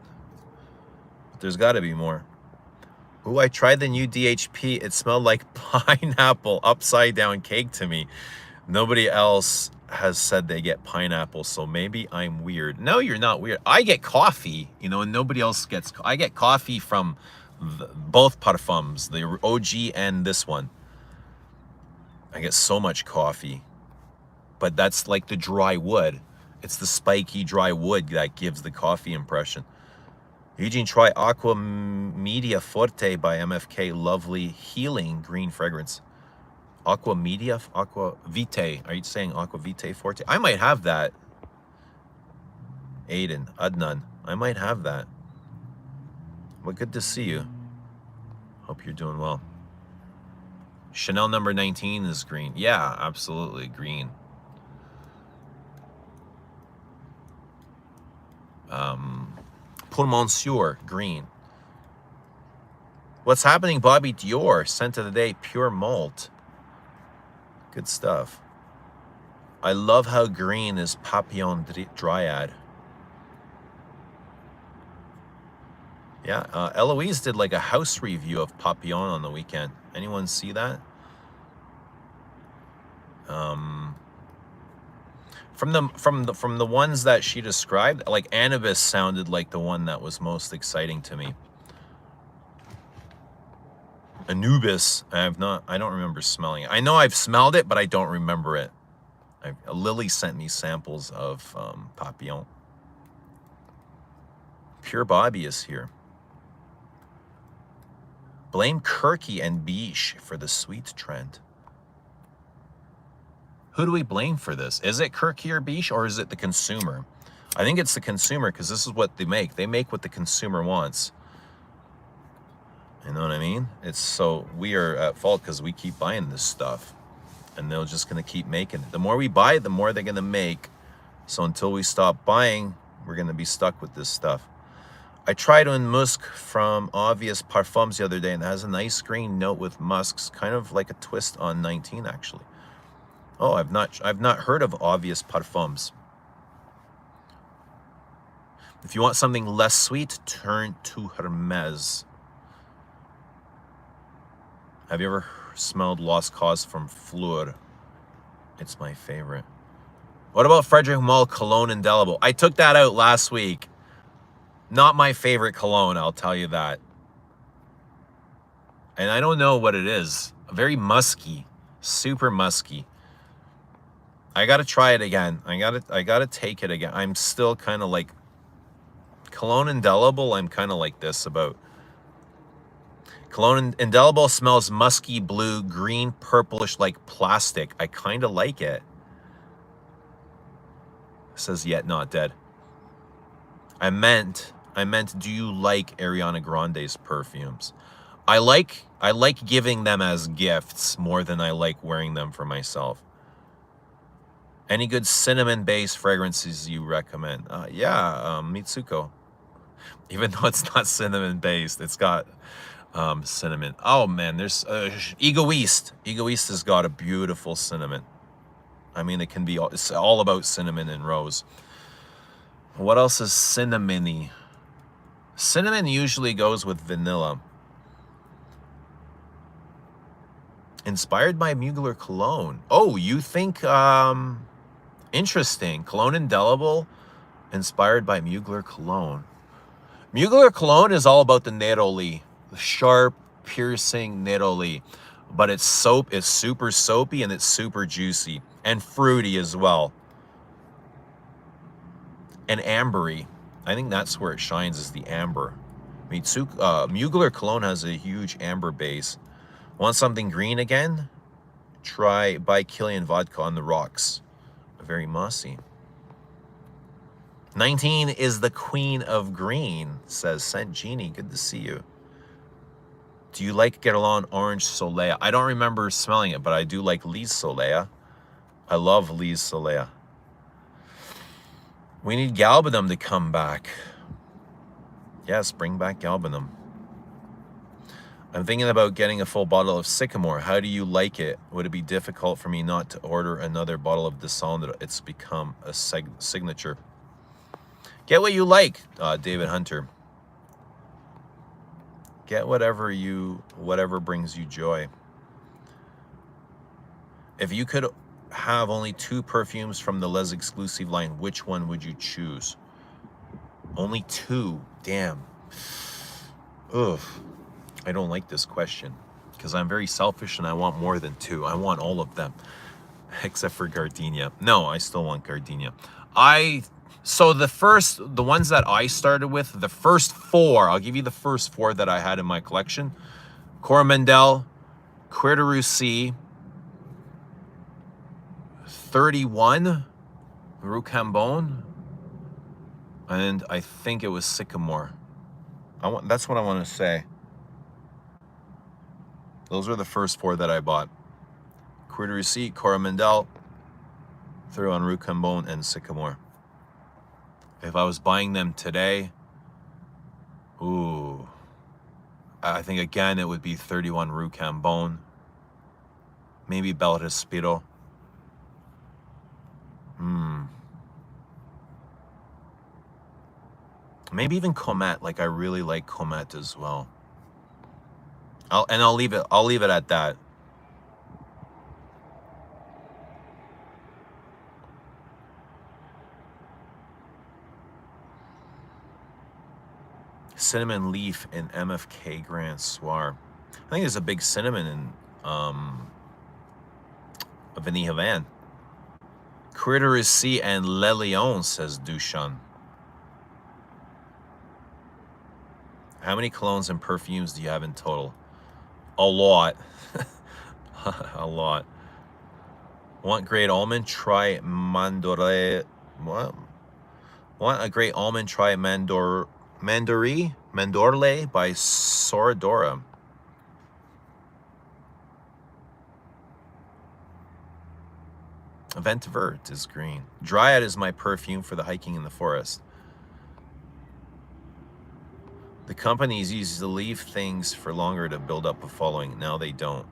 But there's got to be more. Ooh, I tried the new DHP. It smelled like pineapple upside down cake to me. Nobody else has said they get pineapple, so maybe I'm weird. No, you're not weird. I get coffee, you know, and nobody else gets. I get coffee from both parfums, the OG and this one. I get so much coffee, but that's like the dry wood. It's the spiky dry wood that gives the coffee impression. Eugene, try Aqua Media Forte by MFK. Lovely, healing green fragrance. Aqua Vitae. Are you saying Aqua Vitae Forte? I might have that. Aiden, Adnan, I might have that. Well, good to see you. Hope you're doing well. Chanel number 19 is green. Yeah, absolutely green. Pour Monsieur, green. What's happening, Bobby Dior? Scent of the day, pure malt. Good stuff. I love how green is Papillon Dryad. Yeah, Eloise did like a house review of Papillon on the weekend. Anyone see that? From the ones that she described, like Anubis sounded like the one that was most exciting to me. Anubis, I don't remember smelling it. I know I've smelled it, but I don't remember it. Lily sent me samples of Papillon. Pure Bobby is here. Blame Kirky and Biche for the sweet trend. Who do we blame for this? Is it Kirky or Biche, or is it the consumer? I think it's the consumer, because this is what they make. They make what the consumer wants. You know what I mean? It's so we are at fault because we keep buying this stuff, and they're just going to keep making it. The more we buy, the more they're going to make. So until we stop buying, we're going to be stuck with this stuff. I tried Un Musk from Obvious Parfums the other day, and it has a nice green note with musks, kind of like a twist on 19 actually. Oh, I've not heard of Obvious Parfums. If you want something less sweet, turn to Hermes. Have you ever smelled Lost Cause from Fleur? It's my favorite. What about Frederic Malle Cologne Indelible? I took that out last week. Not my favorite cologne, I'll tell you that. And I don't know what it is. Very musky, super musky. I gotta try it again. I gotta take it again. I'm still kind of like Cologne Indelible. I'm kind of like this about. Cologne Indelible smells musky blue, green, purplish like plastic. I kind of like it. It says yet not dead. I meant, do you like Ariana Grande's perfumes? I like giving them as gifts more than I like wearing them for myself. Any good cinnamon-based fragrances you recommend? Mitsuko. Even though it's not cinnamon-based, it's got cinnamon. Oh man, there's Egoist. Egoist has got a beautiful cinnamon. I mean, it's all about cinnamon and rose. What else is cinnamony? Cinnamon usually goes with vanilla. Inspired by Mugler Cologne. Oh, you think interesting. Cologne Indelible, inspired by Mugler Cologne. Mugler Cologne is all about the neroli, the sharp, piercing neroli. But it's super soapy, and it's super juicy and fruity as well. and ambery. I think that's where it shines, is the amber. Mugler cologne has a huge amber base. Want something green again? Try by Killian vodka on the rocks. Very mossy. 19 is the queen of green, says Saint Genie. Good to see you. Do you like Guerlain Orange Soleil? I don't remember smelling it, but I do like Lise Soleil. I love Lise Soleil. We need Galbanum to come back. Yes, bring back Galbanum. I'm thinking about getting a full bottle of Sycamore. How do you like it? Would it be difficult for me not to order another bottle of Descendre? It's become a signature. Get what you like, David Hunter. Get whatever brings you joy. If you could have only 2 perfumes from the Les Exclusive line, which one would you choose? Only 2. Damn. Ugh. I don't like this question because I'm very selfish and I want more than 2. I want all of them except for Gardenia. No, I still want Gardenia. So the ones that I started with, the first 4, I'll give you the first 4 that I had in my collection. Coromandel, Cuir de Russie, 31, Rue Cambon, and I think it was Sycamore. That's what I want to say. Those were the first 4 that I bought. Cuir de Russie, Coromandel, 31 Rue Cambon, and Sycamore. If I was buying them today, ooh, I think again it would be 31 Rue Cambon, maybe Bel Respiro. Maybe even Comet. Like, I really like Comet as well. I'll leave it at that. Cinnamon leaf in MFK Grand Soir. I think there's a big cinnamon in Vinny Havan. Cuir de Russie and Le Lion, says Dushan. How many colognes and perfumes do you have in total? A lot. A lot. Want great almond? Try Mandorle. What? Want a great almond? Try Mandorle by Soradora. Vent Vert is green. Dryad is my perfume for the hiking in the forest. The companies used to leave things for longer to build up a following. Now they don't.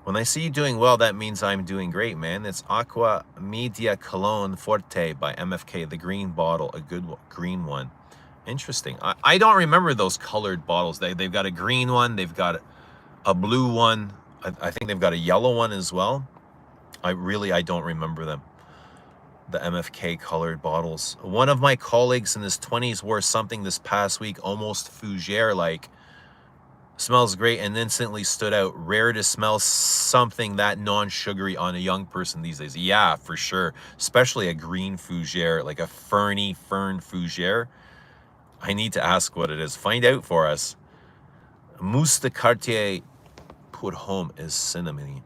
When I see you doing well, that means I'm doing great, man. It's Aqua Media Cologne Forte by MFK, the green bottle, a good green one. Interesting. I don't remember those colored bottles. They've got a green one. They've got a blue one. I think they've got a yellow one as well. I don't remember them. The MFK colored bottles. One of my colleagues in his 20s wore something this past week, almost fougere-like. Smells great and instantly stood out. Rare to smell something that non-sugary on a young person these days. Yeah, for sure. Especially a green fougere, like a fern fougere. I need to ask what it is. Find out for us. Mousse de Cartier Pour Homme is cinnamony.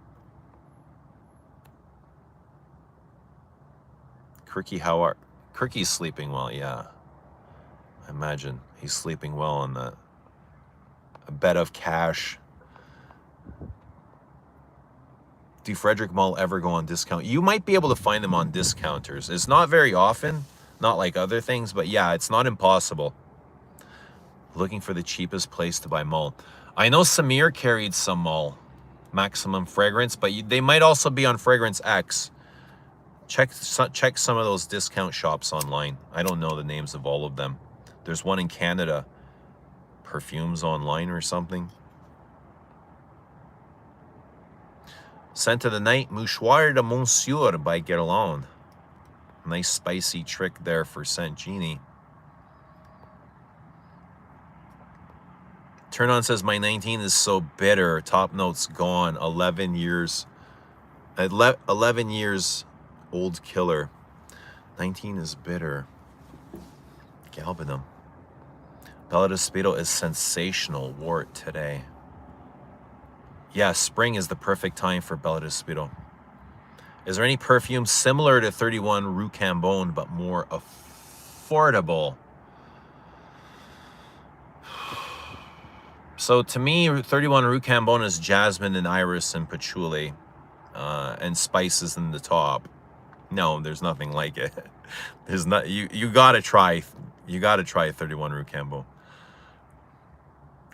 Kirky, how are... Kirky's sleeping well, yeah. I imagine he's sleeping well on a bed of cash. Do Frederick Mall ever go on discount? You might be able to find them on discounters. It's not very often, not like other things, but yeah, it's not impossible. Looking for the cheapest place to buy Mull. I know Samir carried some Mull Maximum Fragrance, but they might also be on Fragrance X. Check some of those discount shops online. I don't know the names of all of them. There's one in Canada, Perfumes Online or something. Scent of the Night, Mouchoir de Monsieur by Guerlain. Nice spicy trick there for Saint Genie. Turn On says, my 19 is so bitter. Top notes gone. 11 years. 11 years old killer. 19 is bitter. Galbanum. Bella Speedo is sensational. Wore it today. Yeah, spring is the perfect time for Bella Speedo. Is there any perfume similar to 31 Rue Cambon but more affordable? So to me, 31 Rue Cambon is jasmine and iris and patchouli, and spices in the top. No, there's nothing like it. There's not. You gotta try 31 Rue Cambon.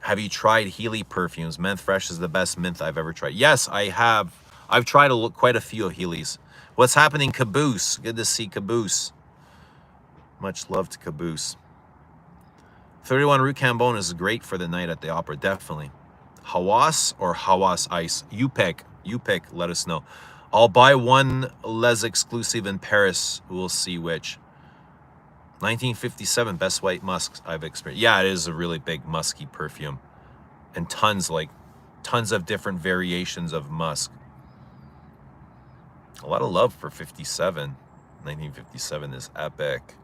Have you tried Healy perfumes? Mint Fresh is the best mint I've ever tried. Yes, I have. I've tried quite a few of Healy's. What's happening, Caboose? Good to see Caboose. Much love to Caboose. 31 Rue Cambon is great for the night at the opera, definitely. Hawas or Hawas Ice? You pick. You pick. Let us know. I'll buy one Les exclusive in Paris. We'll see which. 1957 best white musk I've experienced. Yeah, it is a really big musky perfume, and tons of different variations of musk. A lot of love for 57. 1957 is epic.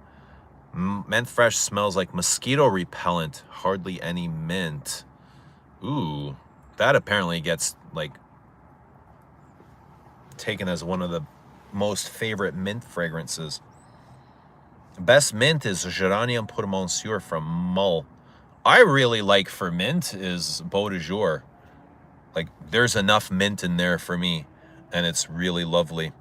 Mint Fresh smells like mosquito repellent. Hardly any mint. Ooh, that apparently gets like taken as one of the most favorite mint fragrances. Best mint is Geranium pour Monsieur from Mull. I really like for mint is Beau de Jour. Like, there's enough mint in there for me, and it's really lovely.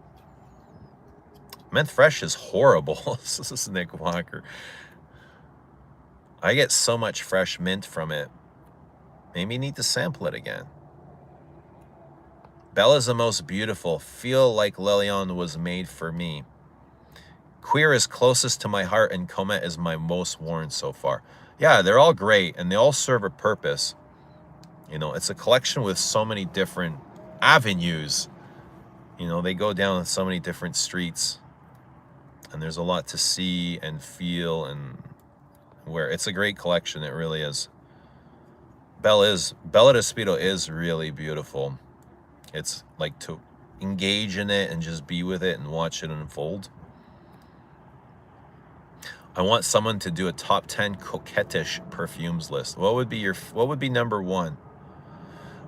Mint Fresh is horrible. This is Nick Walker. I get so much fresh mint from it. Maybe you need to sample it again. Bella's the most beautiful. Feel like Lilian was made for me. Queer is closest to my heart, and Comet is my most worn so far. Yeah, they're all great, and they all serve a purpose. You know, it's a collection with so many different avenues. You know, they go down so many different streets, and there's a lot to see and feel and wear. It's a great collection. It really is. Bella de Speedo is really beautiful. It's like to engage in it and just be with it and watch it unfold. I want someone to do a top 10 coquettish perfumes list. What would be number one?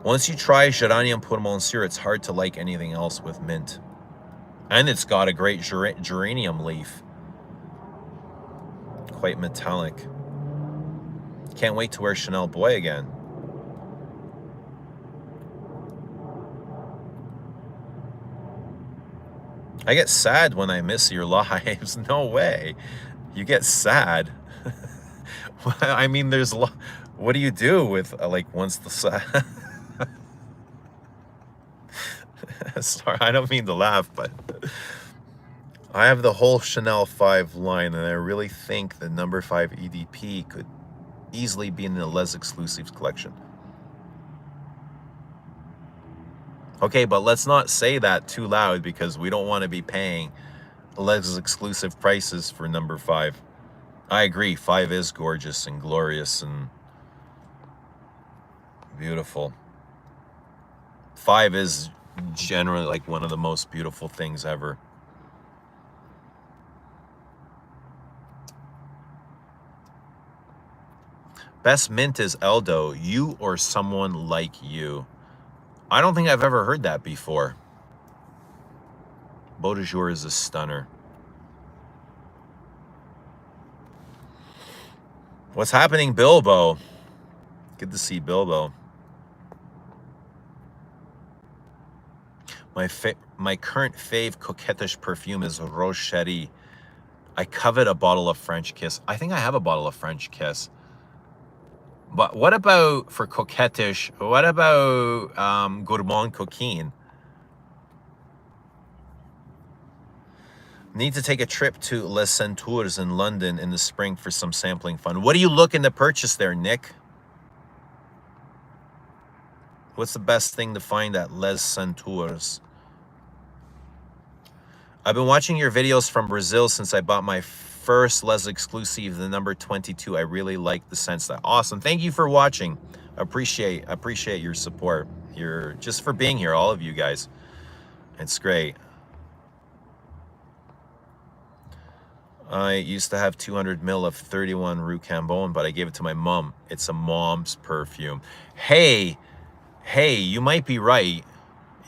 Once you try Geranium pour Monsieur, it's hard to like anything else with mint. And it's got a great geranium leaf. Quite metallic. Can't wait to wear Chanel Boy again. I get sad when I miss your lives. No way. You get sad. I mean, there's what do you do with like once the sad? Sorry, I don't mean to laugh, but I have the whole Chanel 5 line, and I really think the number 5 EDP could easily be in the Les Exclusives collection. Okay, but let's not say that too loud because we don't want to be paying Les Exclusive prices for number 5. I agree, 5 is gorgeous and glorious and beautiful. 5 is generally like one of the most beautiful things ever. Best mint is Eldo, you or someone like you. I don't think I've ever heard that before. Beau de Jour is a stunner. What's happening, Bilbo? Good to see Bilbo. My current fave coquettish perfume is Rose Chérie. I covet a bottle of French Kiss. I think I have a bottle of French Kiss. But what about, for coquettish, what about Gourmand Coquine? Need to take a trip to Les Centaures in London in the spring for some sampling fun. What are you looking to purchase there, Nick? What's the best thing to find at Les Centaures? I've been watching your videos from Brazil since I bought my first Les Exclusive, the number 22. I really like the scents. That awesome. Thank you for watching. Appreciate your support. You're just for being here, all of you guys. It's great. I used to have 200 ml of 31 Rue Cambon, but I gave it to my mom. It's a mom's perfume. Hey, you might be right.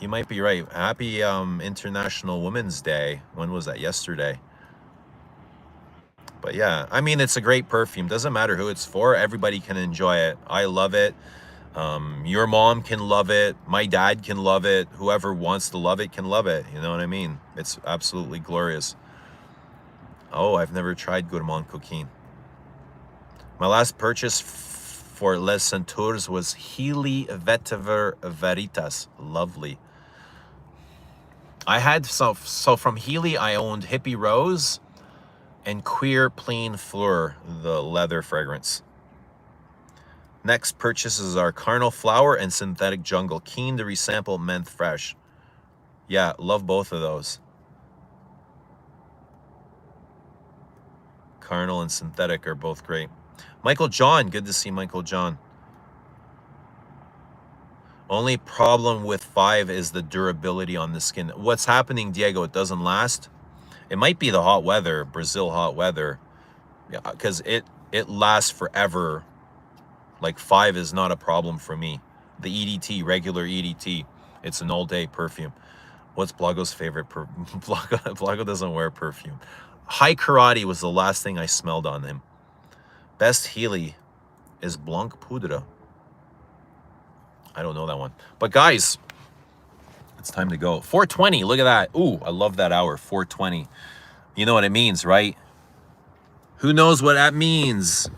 You might be right. Happy International Women's Day. When was that? Yesterday. But yeah, I mean, it's a great perfume. Doesn't matter who it's for. Everybody can enjoy it. I love it. Your mom can love it. My dad can love it. Whoever wants to love it can love it. You know what I mean? It's absolutely glorious. Oh, I've never tried Gourmand Coquine. My last purchase for Les Centaurs was Healy Vetiver Veritas. Lovely. I had, so from Healy, I owned Hippie Rose and Queer Plain Fleur, the leather fragrance. Next purchases are Carnal Flower and Synthetic Jungle. Keen to resample Menthe Fresh. Yeah, love both of those. Carnal and Synthetic are both great. Michael John, good to see Michael John. Only problem with 5 is the durability on the skin. What's happening, Diego? It doesn't last. It might be the hot weather, Brazil hot weather. Yeah, because it lasts forever. Like 5 is not a problem for me. The EDT, regular EDT, it's an all-day perfume. What's Blago's favorite Blago doesn't wear perfume. High Karate was the last thing I smelled on him. Best Healy is Blanc Poudre. I don't know that one. But guys, it's time to go. 4:20, look at that. Ooh, I love that hour, 4:20. You know what it means, right? Who knows what that means?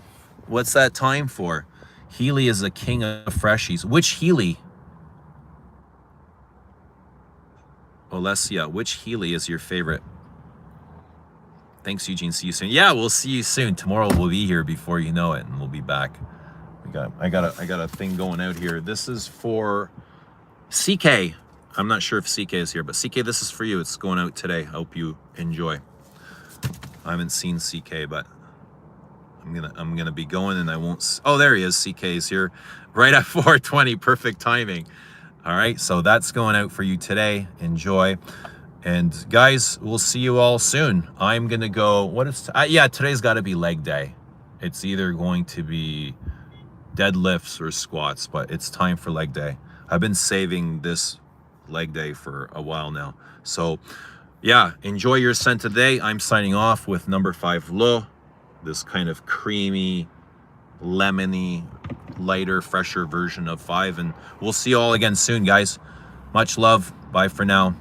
What's that time for? Healy is the king of freshies. Which Healy? Alessia, which Healy is your favorite? Thanks, Eugene. See you soon. Yeah, we'll see you soon. Tomorrow we'll be here before you know it, and we'll be back. I got a thing going out here. This is for CK. I'm not sure if CK is here, but CK, this is for you. It's going out today. I hope you enjoy. I haven't seen CK, but I'm gonna be going, and I won't. Oh, there he is. CK is here, right at 4:20. Perfect timing. All right, so that's going out for you today. Enjoy. And guys, we'll see you all soon. I'm gonna go. What is? Yeah, today's got to be leg day. It's either going to be deadlifts or squats, but it's time for leg day. I've been saving this leg day for a while now. So yeah, enjoy your scent today. I'm signing off with number 5 Le, this kind of creamy, lemony, lighter, fresher version of 5, and we'll see you all again soon, guys. Much love. Bye for now.